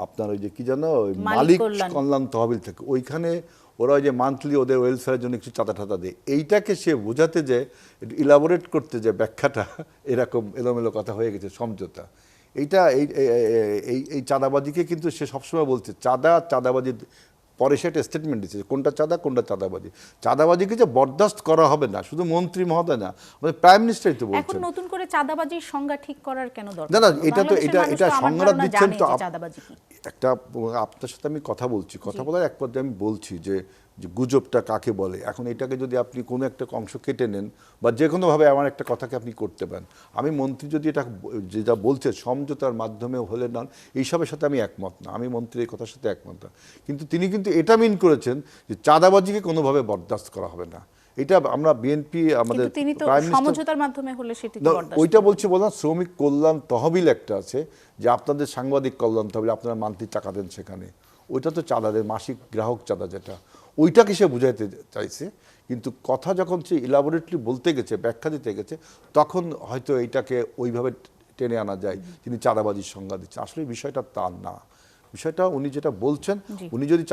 আপনার ওই যে কি জানো মালিক কল্যাণ তহবিল থাকে, ওইখানে ওরা ওই যে মান্থলি ওদের ওয়েলফেয়ারের জন্য কিছু চাঁদা টাদা দেয়। এইটাকে সে বোঝাতে যে ইলাবোরেট করতে যে ব্যাখ্যাটা এরকম এলোমেলো কথা হয়ে গেছে সমঝোতা। এইটা এই চাঁদাবাজিকে কিন্তু সে সবসময় বলছে চাঁদাবাজি, পরে সে একটা স্টেটমেন্ট দিচ্ছে কোনটা চাঁদা কোনটা চাঁদাবাজি। চাঁদাবাজিকে যে বরদাস্ত করা হবে না শুধু মন্ত্রী মহোদয় না, আমাদের প্রাইম মিনিস্টারই তো বলছেন। এখন নতুন করে চাঁদাবাজির সংজ্ঞা ঠিক করার কেন দরকার? না, এটা সংজ্ঞা দিচ্ছেন তো চাঁদাবাজি কি? একটা আপনার সাথে আমি কথা বলার এক পর্যায়ে আমি বলছি যে যে গুজবটা কাকে বলে। এখন এটাকে যদি আপনি কোনো একটা অংশ কেটে নেন বা যে কোনোভাবে আমার একটা কথাকে আপনি করতে পারেন, আমি মন্ত্রী যদি এটা যেটা বলছে সমঝোতার মাধ্যমে হলে না, এইসবের সাথে আমি একমত না, আমি মন্ত্রীর এই কথার সাথে একমত না। কিন্তু তিনি কিন্তু এটা মিন করেছেন যে চাঁদাবাজিকে কোনোভাবে বরদাস্ত করা হবে না। এটা আমরা বিএনপি আমাদের কিন্তু তিনি তো প্রাইম মিনিস্টার সমঝোতার মাধ্যমে হলে সেটি তো বরদাস্ত ওইটা বলছে বললাম, শ্রমিক কল্যাণ তহবিল একটা আছে যে আপনাদের সাংবাদিক কল্যাণ তহবিল, আপনারা মান্থলি টাকা দেন সেখানে, ওইটা তো চাঁদাদের মাসিক গ্রাহক চাঁদা যেটা, ওইটাকে সে বুঝাইতে চাইছে। কিন্তু কথা যখন সে ইলাবোরেটলি বলতে গেছে, ব্যাখ্যা দিতে গেছে, তখন হয়তো এইটাকে ওইভাবে টেনে আনা যায় তিনি চাঁদাবাজির সংজ্ঞা দিচ্ছেন। আসলে বিষয়টা তার না, বিষয়টা উনি যেটা বলছেন, উনি যদি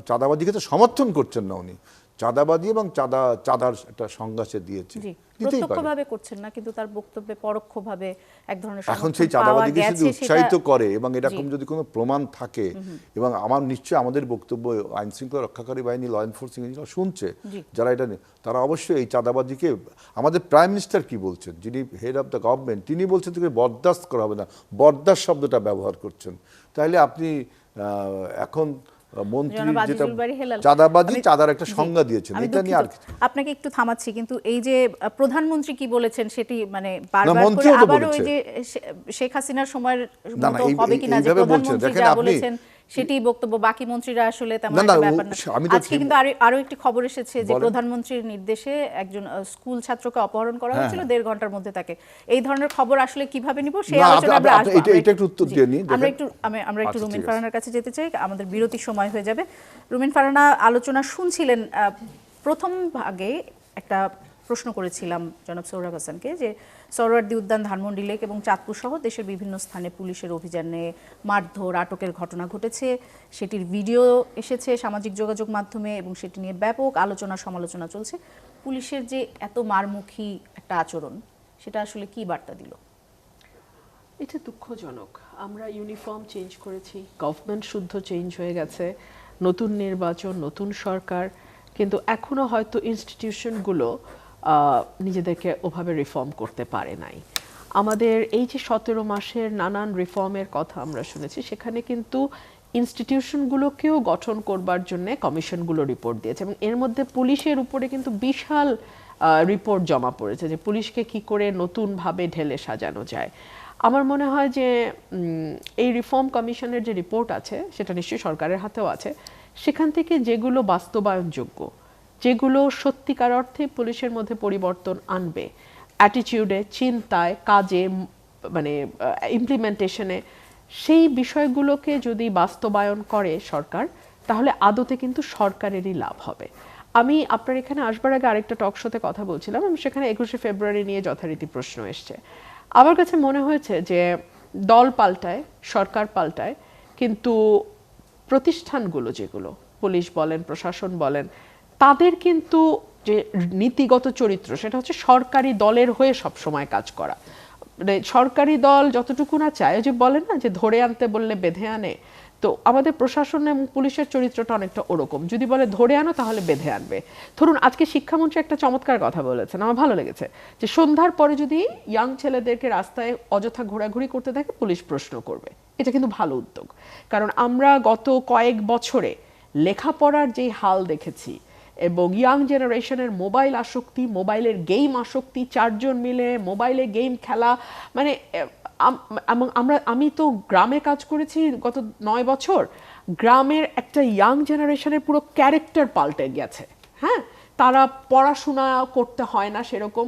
চাঁদাবাজিকে তো সমর্থন করছেন না, উনি চাঁদাবাজি এবং চাঁদার একটা সংজ্ঞা সে দিয়েছে, দিতেই পারে। প্রত্যক্ষভাবে করছেন না, কিন্তু তার বক্তব্যে পরোক্ষভাবে এক ধরনের এখন সমর্থন সেই পাওয়া চাঁদাবাজিকে যদি গেছে, উৎসাহিত সেটা- করে এবং এরকম যদি কোনো প্রমাণ থাকে, এবং আমার নিশ্চয়ই আমাদের বক্তব্য আইন শৃঙ্খলা রক্ষাকারী বাহিনী, ল এনফোর্সিং এজেন্সি শুনছে, যারা এটা তারা অবশ্যই এই চাঁদাবাজিকে, আমাদের প্রাইম মিনিস্টার কি বলছেন, যিনি হেড অফ দ্য গভর্নমেন্ট, তিনি বলছেন থেকে বরদাস্ত করা হবে না, বরদাস্ত শব্দটা ব্যবহার করছেন। তাহলে আপনি এখন মন্ত্রী জনাব যেটা আজিজুল বারী হেলাল, চাঁদাবাজি, আমি- চাঁদার একটা জি, সংজ্ঞা দিয়েছেন, আমি এটা নিয়ে আর দুঃখিত। আপনাকে একটু থামাচ্ছি, কিন্তু এই যে প্রধানমন্ত্রী কি বলেছেন সেটি মানে না, বারবার করে মন্ত্রীও তো আবারও ওই বলেছে। যে শেখ হাসিনার সময়ের না, মতো এই- হবে কিনা, যে এইভাবে বলছেন, প্রধানমন্ত্রী দেখেন যা আপনি- বলেছেন সেটি বক্তব্য, বাকি মন্ত্রীরা আসলে তেমন না, একটা না, ব্যাপার না। আমি তো আজকে কিন্তু আরো একটি খবর এসেছে যে বলেন। প্রধানমন্ত্রীর নির্দেশে একজন স্কুল ছাত্রকে অপহরণ করা হয়েছিল 1.5 ঘন্টার মধ্যে তাকে। এই ধরনের খবর আসলে কিভাবে নিব সেই না, আলোচনা আমরা আপনি আসবো। এটা একটু উত্তর জি, দিয়ে নিন, আমরা দেখেন। একটু আমরা একটু আচ্ছা, রুমিন ঠিক আছে। ফারহানার কাছে যেতে চাই, আমাদের বিরতির সময় হয়ে যাবে। রুমিন ফারহানা আলোচনা শুনছিলেন। প্রথম ভাগে একটা প্রশ্ন করেছিলাম জনাব সোহরাব হাসানকে, যে সরোয়ার্দী উদ্যান, ধানমন্ডি লেক এবং চাঁদপুর সহ দেশের বিভিন্ন স্থানে পুলিশের অভিযানে মারধর, আটকের ঘটনা ঘটেছে, সেটির ভিডিও এসেছে সামাজিক যোগাযোগ মাধ্যমে এবং সেটি নিয়ে ব্যাপক আলোচনা সমালোচনা চলছে। পুলিশের যে এত মারমুখী একটা আচরণ, সেটা আসলে কি বার্তা দিল? এটা দুঃখজনক। আমরা ইউনিফর্ম চেঞ্জ করেছি, গভর্নমেন্ট শুদ্ধ চেঞ্জ হয়ে গেছে, নতুন নির্বাচন, নতুন সরকার, কিন্তু এখনো হয়তো ইনস্টিটিউশনগুলো নিজেদেরকে ওভাবে রিফর্ম করতে পারে নাই। আমাদের এই যে 17 মাসের নানান রিফর্মের কথা আমরা শুনেছি, সেখানে কিন্তু ইনস্টিটিউশনগুলোকেও গঠন করবার জন্য কমিশনগুলো রিপোর্ট দিয়েছে, এবং এর মধ্যে পুলিশের উপরে কিন্তু বিশাল রিপোর্ট জমা পড়েছে যে পুলিশকে কি করে নতুনভাবে ঢেলে সাজানো যায়। আমার মনে হয় যে এই রিফর্ম কমিশনের যে রিপোর্ট আছে, সেটা নিশ্চয়ই সরকারের হাতেও আছে, সেখান থেকে যেগুলো বাস্তবায়নযোগ্য, যেগুলো সত্যিকার অর্থে পুলিশের মধ্যে পরিবর্তন আনবে, অ্যাটিটিউডে, চিন্তায়, কাজে, মানে ইমপ্লিমেন্টেশনে, সেই বিষয়গুলোকে যদি বাস্তবায়ন করে সরকার, তাহলে আদতে কিন্তু সরকারেরই লাভ হবে। আমি আপনার এখানে আসবার আগে আরেকটা টক শোতে কথা বলছিলাম, আমি সেখানে 21শে ফেব্রুয়ারি নিয়ে যথারীতি প্রশ্ন এসছে। আমার কাছে মনে হয়েছে যে দল পাল্টায়, সরকার পাল্টায়, কিন্তু প্রতিষ্ঠানগুলো, যেগুলো পুলিশ বলেন, প্রশাসন বলেন, তাদের কিন্তু যে নীতিগত চরিত্র, সেটা হচ্ছে সরকারি দলের হয়ে সব সময় কাজ করা। মানে সরকারি দল যতটুকু না চায়, যে বলেন না যে ধরে আনতে বললে বেঁধে আনে, তো আমাদের প্রশাসন এবং পুলিশের চরিত্রটা অনেকটা ওরকম। যদি বলে ধরে আনো, তাহলে বেঁধে আনবে। ধরুন আজকে শিক্ষামন্ত্রী একটা চমৎকার কথা বলেছেন, আমার ভালো লেগেছে, যে সন্ধ্যার পরে যদি ইয়াং ছেলেদেরকে রাস্তায় অযথা ঘোরাঘুরি করতে থাকে, পুলিশ প্রশ্ন করবে। এটা কিন্তু ভালো উদ্যোগ, কারণ আমরা গত কয়েক বছরে লেখাপড়ার যেই হাল দেখেছি, এবং ইয়াং জেনারেশনের মোবাইল আসক্তি, মোবাইলের গেম আসক্তি, 4 জন মিলে মোবাইলে গেম খেলা, মানে আমি তো গ্রামে কাজ করেছি গত 9 বছর, গ্রামের একটা ইয়াং জেনারেশনের পুরো ক্যারেক্টার পাল্টে গেছে। হ্যাঁ, তারা পড়াশোনা করতে হয় না সেরকম,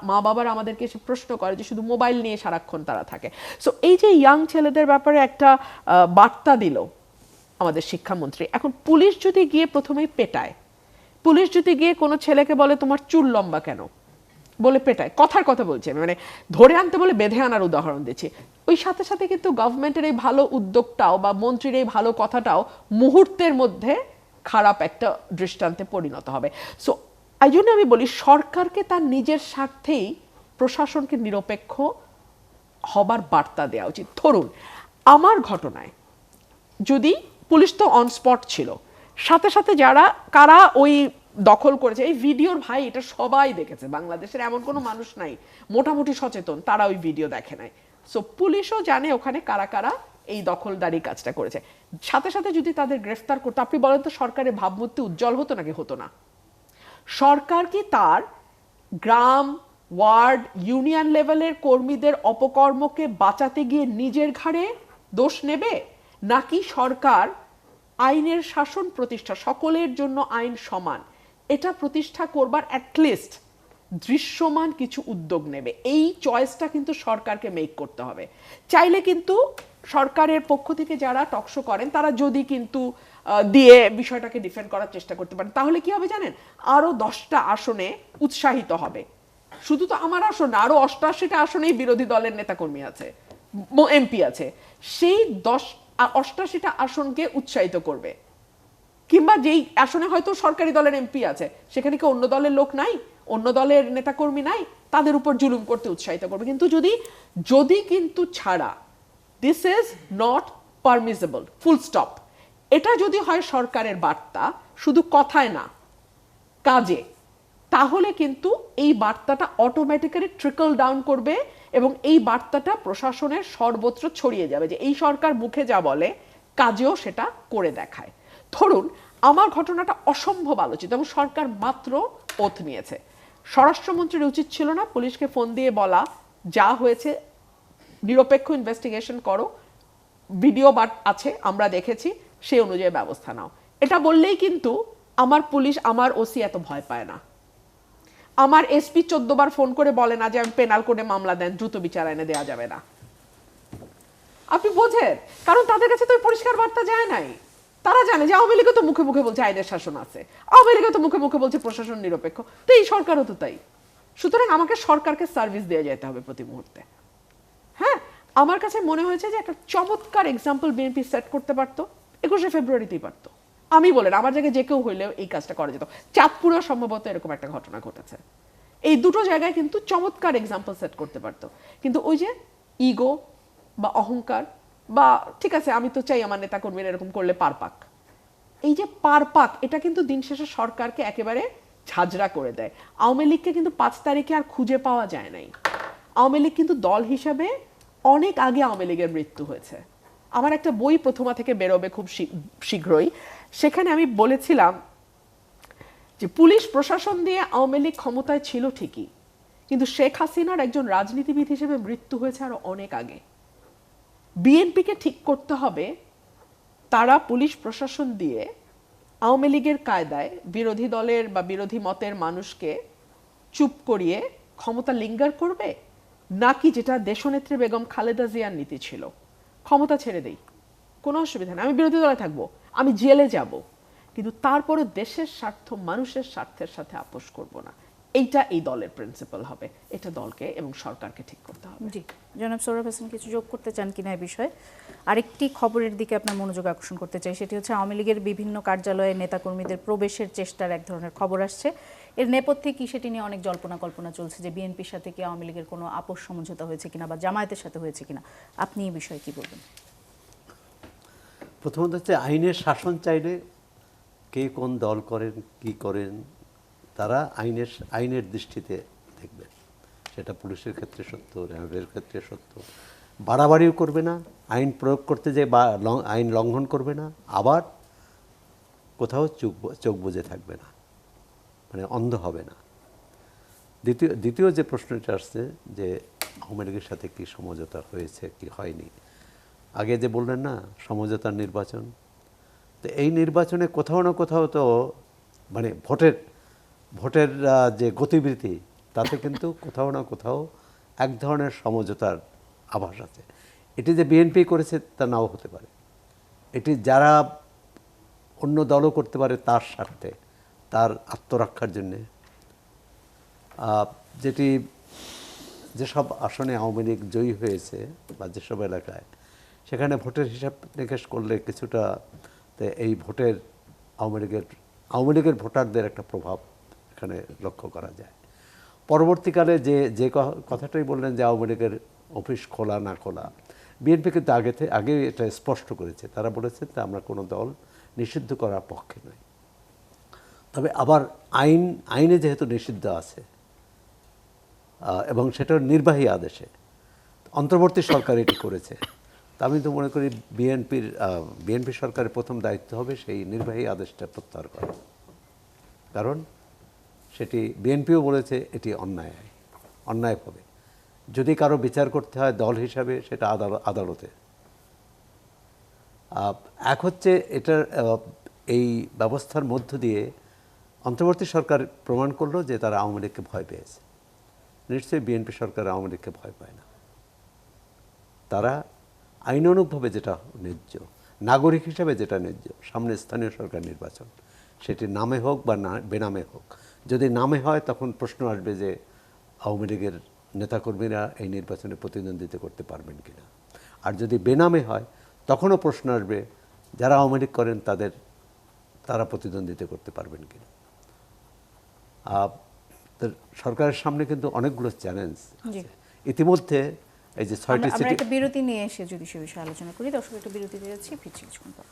মা বাবার আমাদেরকে এসে প্রশ্ন করে যে শুধু মোবাইল নিয়ে সারাক্ষণ তারা থাকে। সো এই যে ইয়াং ছেলেদের ব্যাপারে একটা বার্তা দিল আমাদের শিক্ষামন্ত্রী, এখন পুলিশ যদি গিয়ে প্রথমেই পেটায়, পুলিশ যদি গিয়ে কোনো ছেলেকে বলে তোমার চুল লম্বা কেন, বলে পেটায়, কথার কথা বলছি আমি, মানে ধরে আনতে বলে বেঁধে আনার উদাহরণ দিচ্ছি, ওই সাথে সাথে কিন্তু গভর্নমেন্টের এই ভালো উদ্যোগটাও বা মন্ত্রীর এই ভালো কথাটাও মুহূর্তের মধ্যে খারাপ একটা দৃষ্টান্তে পরিণত হবে। সো এই জন্য আমি বলি, সরকারকে তার নিজের স্বার্থেই প্রশাসনকে নিরপেক্ষ হবার বার্তা দেওয়া উচিত। ধরুন আমার ঘটনায় যদি পুলিশ তো অন স্পট ছিল, সাথে সাথে কারা ওই দখল করেছে, এই ভিডিওর ভাই এটা সবাই দেখেছে, বাংলাদেশের এমন কোনো মানুষ নাই মোটামুটি সচেতন তারা ওই ভিডিও দেখে নাই। সো পুলিশও জানে ওখানে কারা কারা এই দখলদারি কাজটা করেছে। সাথে সাথে যদি তাদের গ্রেফতার করতো, আপনি বলেন তো সরকারের ভাবমূর্তি উজ্জ্বল হতো নাকি হতো না? সরকার কি তার গ্রাম, ওয়ার্ড, ইউনিয়ন লেভেলের কর্মীদের অপকর্মকে বাঁচাতে গিয়ে নিজের ঘাড়ে দোষ নেবে, নাকি সরকার আইনের শাসন প্রতিষ্ঠা, সকলের জন্য আইন সমান, এটা প্রতিষ্ঠা করবার অ্যাটলিস্ট দৃশ্যমান কিছু উদ্যোগ নেবে? এই চয়েসটা কিন্তু সরকারকে মেক করতে হবে। চাইলে কিন্তু সরকারের পক্ষ থেকে যারা টকশো করেন তারা যদি কিন্তু দিয়ে বিষয়টাকে ডিফেন্ড করার চেষ্টা করতে পারেন, তাহলে কি হবে জানেন? আরো 10টা আসনে উৎসাহিত হবে। শুধু তো আমার আসন না, আরো 88টা আসনেই বিরোধী দলের নেতাকর্মী আছে, এমপি আছে, সেই 88টা আসনকে উৎসাহিত করবে। কিংবা যেই আসনে হয়তো সরকারি দলের এমপি আছে, সেখানে কি অন্য দলের লোক নাই, অন্য দলের নেতাকর্মী নাই, তাদের উপর জুলুম করতে উৎসাহিত করবে। কিন্তু যদি কিন্তু ছাড়া, this is not permissible, full stop, এটা যদি হয় সরকারের বার্তা, শুধু কথায় না কাজে, তাহলে কিন্তু এই বার্তাটা অটোমেটিক্যালি ট্রিকল ডাউন করবে এবং এই বার্তাটা প্রশাসনের সর্বত্র ছড়িয়ে যাবে যে এই সরকার মুখে যা বলে কাজেও সেটা করে দেখায়। ধরুন আমার ঘটনাটা অসম্ভব আলোচিত এবং সরকার মাত্র ওথ নিয়েছে। স্বরাষ্ট্রমন্ত্রীর উচিত ছিল না পুলিশকে ফোন দিয়ে বলা, যা হয়েছে নিরপেক্ষ ইনভেস্টিগেশন করো, ভিডিও আছে আমরা দেখেছি, সেই অনুযায়ী ব্যবস্থা নাও? এটা বললেই কিন্তু আমার পুলিশ, আমার ওসি এত ভয় পায় না। আমার এসপি 14 বার ফোন করে বলে না যে আমি পেনাল কোডে মামলা দেন, দ্রুত বিচার আইনে দেওয়া যাবে না। আপনি বোঝেন? কারণ তাদের কাছে তো পরিষ্কার বার্তা যায় নাই। তারা জানে যে আওয়ামী লীগও তো মুখে মুখে বলছে আইনের শাসন আছে, আওয়ামী লীগও তো মুখে মুখে বলছে প্রশাসন নিরপেক্ষ, তো এই সরকারও তো তাই। সুতরাং আমাকে সরকারকে সার্ভিস দিয়ে যেতে হবে প্রতি মুহূর্তে। হ্যাঁ, আমার কাছে মনে হয়েছে যে একটা চমৎকার এক্সাম্পল বিএনপি সেট করতে পারতো, 21শে ফেব্রুয়ারিতেই পারতো। আমি বলেন আমার জায়গায় যে কেউ হইলেও এই কাজটা করা যেত। চাঁদপুরেও সম্ভবত এরকম একটা ঘটনা ঘটেছে। এই দুটো জায়গায় কিন্তু চমৎকার এক্সাম্পল সেট করতে পারতো। কিন্তু ওই যে ইগো বা অহংকার বা ঠিক আছে আমি তো চাই আমার নেতা কর্মীরা এরকম করলে পার পাক, এই যে পার পাক, এটা কিন্তু দিন শেষে সরকারকে একেবারে ঝাঁঝরা করে দেয়। আওয়ামী লীগকে কিন্তু 5 তারিখে আর খুঁজে পাওয়া যায় নাই। আওয়ামী লীগ কিন্তু দল হিসাবে অনেক আগে আওয়ামী লীগের মৃত্যু হয়েছে। আমার একটা বই প্রথমা থেকে বেরোবে খুব শীঘ্রই, সেখানে আমি বলেছিলাম যে পুলিশ প্রশাসন দিয়ে আওয়ামী লীগ ক্ষমতায় ছিল ঠিকই, কিন্তু শেখ হাসিনার একজন রাজনীতিবিদ হিসেবে মৃত্যু হয়েছে আরো অনেক আগে। বিএনপিকে ঠিক করতে হবে তারা পুলিশ প্রশাসন দিয়ে আওয়ামী লীগের কায়দায় বিরোধী দলের বা বিরোধী মতের মানুষকে চুপ করিয়ে ক্ষমতা লিঙ্গার করবে, নাকি যেটা দেশনেত্রী বেগম খালেদা জিয়ার নীতি ছিল, ক্ষমতা ছেড়ে দেই, কোনো অসুবিধা নেই, আমি বিরোধী দলে থাকবো, আমি জেলে যাব, কিন্তু তারপরে দেশের স্বার্থ মানুষের স্বার্থের সাথে আপোষ করব না। এইটা এই দলের প্রিন্সিপাল হবে, এটা দলকে এবং সরকারকে ঠিক করতে হবে। জি, জনাব সোহরাব হোসেন কিছু যোগ করতে চান কিনা এই বিষয়ে? আরেকটি খবরের দিকে আপনার মনোযোগ আকর্ষণ করতে চাই, সেটি হচ্ছে আওয়ামী লীগের বিভিন্ন কার্যালয়ে নেতাকর্মীদের প্রবেশের চেষ্টার এক ধরনের খবর আসছে। এর নেপথ্যে কি সেটি নিয়ে অনেক জল্পনা কল্পনা চলছে যে বিএনপির সাথে কি আওয়ামী লীগের কোনো আপোষ সমঝোতা হয়েছে কিনা বা জামায়াতের সাথে হয়েছে কিনা, আপনি এই বিষয়ে কি বলবেন? প্রথমত হচ্ছে আইনের শাসন চাইলে কে কোন দল করেন কি করেন তারা আইনের দৃষ্টিতে দেখবেন। সেটা পুলিশের ক্ষেত্রে সত্য, র্যাবের ক্ষেত্রে সত্য। বাড়াবাড়িও করবে না, আইন প্রয়োগ করতে যে আইন লঙ্ঘন করবে না, আবার কোথাও চোখ বুজে থাকবে না, মানে অন্ধ হবে না। দ্বিতীয় যে প্রশ্নটা আসছে যে আওয়ামী লীগের সাথে কি সমঝোতা হয়েছে কি হয়নি, আগে যে বললেন না সমঝোতার নির্বাচন, তো এই নির্বাচনে কোথাও না কোথাও তো মানে ভোটের যে গতিবিধি তাতে কিন্তু কোথাও না কোথাও এক ধরনের সমঝোতার আভাস আছে। এটি যে বিএনপি করেছে তা নাও হতে পারে, এটি যারা অন্য দলও করতে পারে তার স্বার্থে, তার আত্মরক্ষার জন্যে। যেসব আসনে আওয়ামী লীগ জয়ী হয়েছে বা যেসব এলাকায়, সেখানে ভোটের হিসাব নিকাশ করলে কিছুটা এই ভোটের আওয়ামী লীগের ভোটারদের একটা প্রভাব এখানে লক্ষ্য করা যায়। পরবর্তীকালে যে কথাটাই বললেন যে আওয়ামী লীগের অফিস খোলা না খোলা, বিএনপি কিন্তু আগে এটা স্পষ্ট করেছে, তারা বলেছে যে আমরা কোনো দল নিষিদ্ধ করার পক্ষে নয়। তবে আবার আইনে যেহেতু নিষিদ্ধ আছে এবং সেটার নির্বাহী আদেশে অন্তর্বর্তী সরকার এটি করেছে, তা আমি তো মনে করি বিএনপি সরকারের প্রথম দায়িত্ব হবে সেই নির্বাহী আদেশটা প্রত্যাহার করা, কারণ সেটি বিএনপিও বলেছে এটি অন্যায় হবে। যদি কারো বিচার করতে হয় দল হিসাবে সেটা আদালতে। এক হচ্ছে এটার এই ব্যবস্থার মধ্য দিয়ে অন্তর্বর্তী সরকার প্রমাণ করলো যে তারা আওয়ামী লীগকে ভয় পেয়েছে। নিশ্চয়ই বিএনপি সরকার আওয়ামী লীগকে ভয় পায় না। তারা আইনানুগভাবে যেটা ন্যায্য, নাগরিক হিসাবে যেটা ন্যায্য, সামনে স্থানীয় সরকার নির্বাচন, সেটি নামে হোক বা না বেনামে হোক। যদি নামে হয় তখন প্রশ্ন আসবে যে আওয়ামী লীগের নেতাকর্মীরা এই নির্বাচনে প্রতিদ্বন্দ্বিতা করতে পারবেন কিনা। আর যদি বেনামে হয় তখনও প্রশ্ন আসবে যারা আওয়ামী লীগ করেন তারা প্রতিদ্বন্দ্বিতা করতে পারবেন কিনা। তো সরকারের সামনে কিন্তু অনেকগুলো চ্যালেঞ্জ আছে। ইতিমধ্যে এই যে 6টি আমরা সিটি, একটা বিরতি নিয়ে এসে যদি সে বিষয়ে আলোচনা করি। দর্শক, একটা বিরতিতে যাচ্ছি, ফিরছি কিছুক্ষণ পর।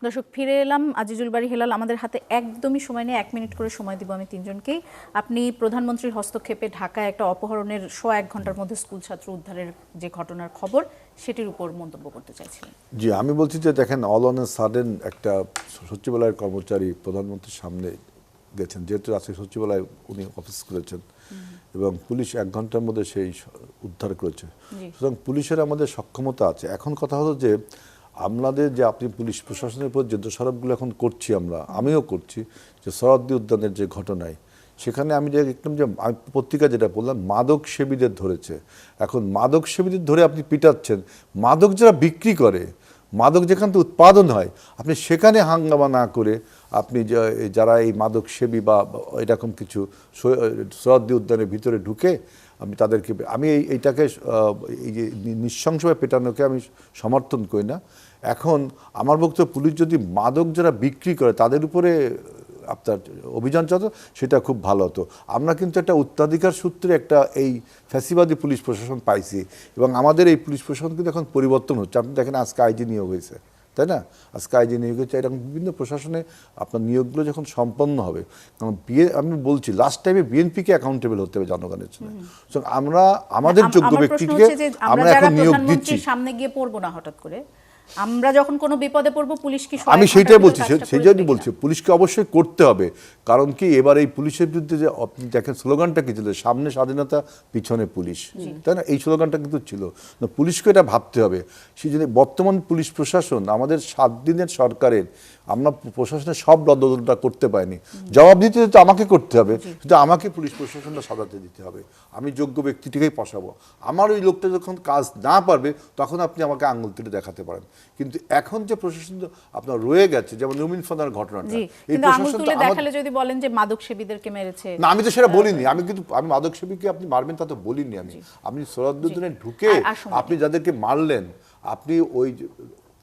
দর্শক, ফিরে এলাম। আজিজুল বারী হেলাল, আমাদের হাতে একদমই সময় নেই, 1 মিনিট করে সময় দিব আমি তিনজনকেই। আপনি প্রধানমন্ত্রীর হস্তক্ষেপে ঢাকায় একটা অপহরণের 1 ঘন্টার মধ্যে স্কুল ছাত্র উদ্ধারের যে ঘটনার খবর, সেটির উপর মন্তব্য করতে চাইছিলেন। জি, আমি বলছি যে দেখেন, অল অন এ সাডেন একটা সচিবালয়ের কর্মচারী প্রধানমন্ত্রীর সামনে গেছেন, যেহেতু আজকে সচিবালয়ে উনি অফিস করেছেন, এবং পুলিশ 1 ঘন্টার মধ্যে সেই উদ্ধার করেছে। সুতরাং পুলিশের আমাদের সক্ষমতা আছে। এখন কথা হলো যে আমাদের যে আপনি পুলিশ প্রশাসনের উপর যে দোষারোপগুলো এখন করছি, আমিও করছি, যে সরোয়ার্দী উদ্যানের যে ঘটনায়, সেখানে আমি দেখলাম যে আমি পত্রিকা যেটা বললাম, মাদক সেবীদের ধরেছে। এখন মাদক সেবীদের ধরে আপনি পিটাচ্ছেন, মাদক যারা বিক্রি করে, মাদক যেখান থেকে উৎপাদন হয়, আপনি সেখানে হাঙ্গামা না করে আপনি যারা এই মাদক সেবী বা এরকম কিছু সরোয়ার্দী উদ্যানের ভিতরে ঢুকে আমি এইটাকে এই যে নৃশংসভাবে পেটানোকে আমি সমর্থন করি না। এখন আমার বক্তব্য, পুলিশ যদি মাদক যারা বিক্রি করে তাদের উপরে আপনার অভিযান চালাতো, সেটা খুব ভালো হতো। আমরা কিন্তু একটা উত্তরাধিকার সূত্রে একটা এই ফ্যাসিবাদী পুলিশ প্রশাসন পাইছি, এবং আমাদের এই পুলিশ প্রশাসন কিন্তু এখন পরিবর্তন হচ্ছে। আপনি দেখেন আজকে আইজি নিয়োগ হয়েছে, তাই না? আজকে আইজি নিয়োগ হচ্ছে। এরকম বিভিন্ন প্রশাসনে আপনার নিয়োগগুলো যখন সম্পন্ন হবে, কারণ আমি বলছি লাস্ট টাইমে বিএনপিকে অ্যাকাউন্টেবল হতে হবে জনগণের জন্য। আমরা আমাদের যোগ্য ব্যক্তিকে আমরা এখন নিয়োগ দিচ্ছি। সামনে গিয়ে পড়বো না হঠাৎ করে, আমরা যখন কোনো বিপদে পড়বো পুলিশ কি? আমি সেইটাই বলছি, সেই জন্যই বলছি পুলিশকে অবশ্যই করতে হবে। কারণ কি, এবার এই পুলিশের বিরুদ্ধে যে আপনি দেখেন স্লোগানটা কি ছিল, সামনে স্বাধীনতা পিছনে পুলিশ, তাই না? এই স্লোগানটা কিন্তু ছিল। পুলিশকে এটা ভাবতে হবে। সেই জন্য বর্তমান পুলিশ প্রশাসন আমাদের 7 দিনের সরকারের, আমরা প্রশাসনের সব বদলটা করতে পারিনি। জবাব দিতে তো আমাকে করতে হবে, কিন্তু আমাকে পুলিশ প্রশাসনটা সাজাতে দিতে হবে। আমি যোগ্য ব্যক্তিটিকেই পশাবো। আমার ওই লোকটা যখন কাজ না পারবে তখন আপনি আমাকে আঙুল তুলে দেখাতে পারেন। কিন্তু এখন যে প্রশাসন আপনার রয়ে গেছে, যেমন রুমিন ফারহানার ঘটনাটা, এই প্রশাসনটা দেখালে যদি বলেন যে মাদক সেবীদেরকে মেরেছে, না, আমি তো সেটা বলিনি। আমি মাদক সেবীকে আপনি মারবেন তা তো বলিনি আমি। আপনি সরোয়ার্দী উদ্যানে ঢুকে আপনি যাদেরকে মারলেন, আপনি ওই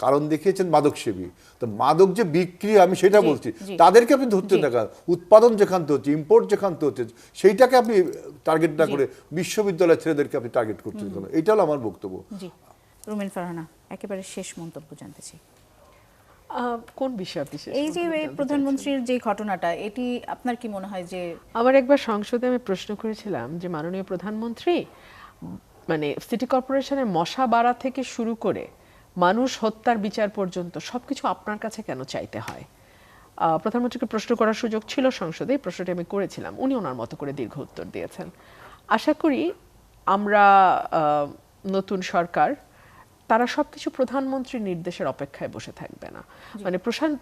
কারণ দেখিয়েছেন মাদক সেবী। তো মাদক যে বিক্রি, আমি সেটা বলছি, তাদেরকে আপনি ধরতে দেখা, উৎপাদন যেখান থেকে হচ্ছে, ইম্পোর্ট যেখান থেকে হচ্ছে, সেইটাকে আপনি টার্গেট না করে বিশ্ববিদ্যালয়ের ছেলেদেরকে আপনি টার্গেট করছেন কেন? এটা হলো আমার বক্তব্য। রুমিন ফারহানা, একেবারে শেষ মন্তব্য জানতে চাই। কোন বিষয়? এই যে প্রধানমন্ত্রীর যে ঘটনাটা, এটি আপনার কি মনে হয় যে? আবার একবার সংসদে আমি প্রশ্ন করেছিলাম যে মাননীয় প্রধানমন্ত্রী, মানে সিটি কর্পোরেশনের মশা বাড়া থেকে শুরু করে মানুষ হত্যার বিচার পর্যন্ত সবকিছু আপনার কাছে কেন চাইতে হয়? প্রধানমন্ত্রীকে প্রশ্ন করার সুযোগ ছিল সংসদে, এই প্রশ্নটি আমি করেছিলাম। উনি ওনার মতো করে দীর্ঘ উত্তর দিয়েছেন। আশা করি আমরা নতুন সরকার, তারা সবকিছু প্রধানমন্ত্রীর নির্দেশের অপেক্ষায় বসে থাকবে না। মানে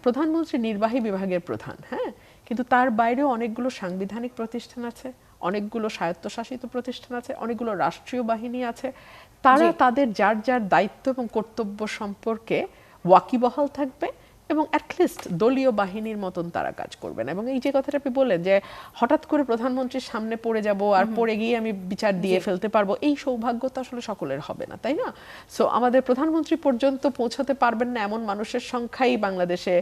প্রধানমন্ত্রী নির্বাহী বিভাগের প্রধান, হ্যাঁ, কিন্তু তার বাইরেও অনেকগুলো সাংবিধানিক প্রতিষ্ঠান আছে, অনেকগুলো স্বায়ত্তশাসিত প্রতিষ্ঠান আছে, অনেকগুলো রাষ্ট্রীয় বাহিনী আছে। তারা তাদের যার যার দায়িত্ব এবং কর্তব্য সম্পর্কে ওয়াকিবহাল থাকবে এবং অ্যাটলিস্ট দলীয় বাহিনীর মতন তারা কাজ করবে না। এবং এই যে কথাটা আপনি বললেন যে হঠাৎ করে প্রধানমন্ত্রীর সামনে পড়ে যাব আর পড়ে গিয়ে আমি বিচার দিয়ে ফেলতে পারবো, এই সৌভাগ্য তো আসলে সকলের হবে না, তাই না? সো আমাদের প্রধানমন্ত্রী পর্যন্ত পৌঁছাতে পারবেন না এমন মানুষের সংখ্যাই বাংলাদেশে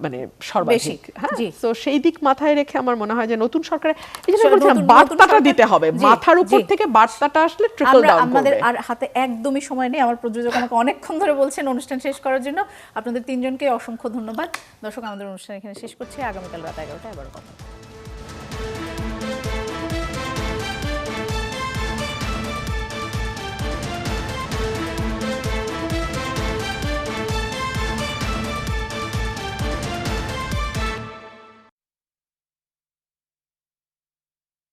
মানে সর্বাধিক। হ্যাঁ, তো সেই দিক মাথায় রেখে আমার মনে হয় যে নতুন সরকারে এই যে বলছিলাম বার্তাটা দিতে হবে, মাথার উপর থেকে বার্তাটা আসলে ট্রিকল ডাউন করবে। আমাদের আর হাতে একদমই সময় নেই। আমার প্রযোজক আমাকে অনেকক্ষণ ধরে বলছেন অনুষ্ঠান শেষ করার জন্য। আপনাদের তিনজনকে অসংখ্য ধন্যবাদ। দর্শক, আমাদের অনুষ্ঠান এখানে শেষ করছি। আগামীকাল রাত 11টায় আবার কথা।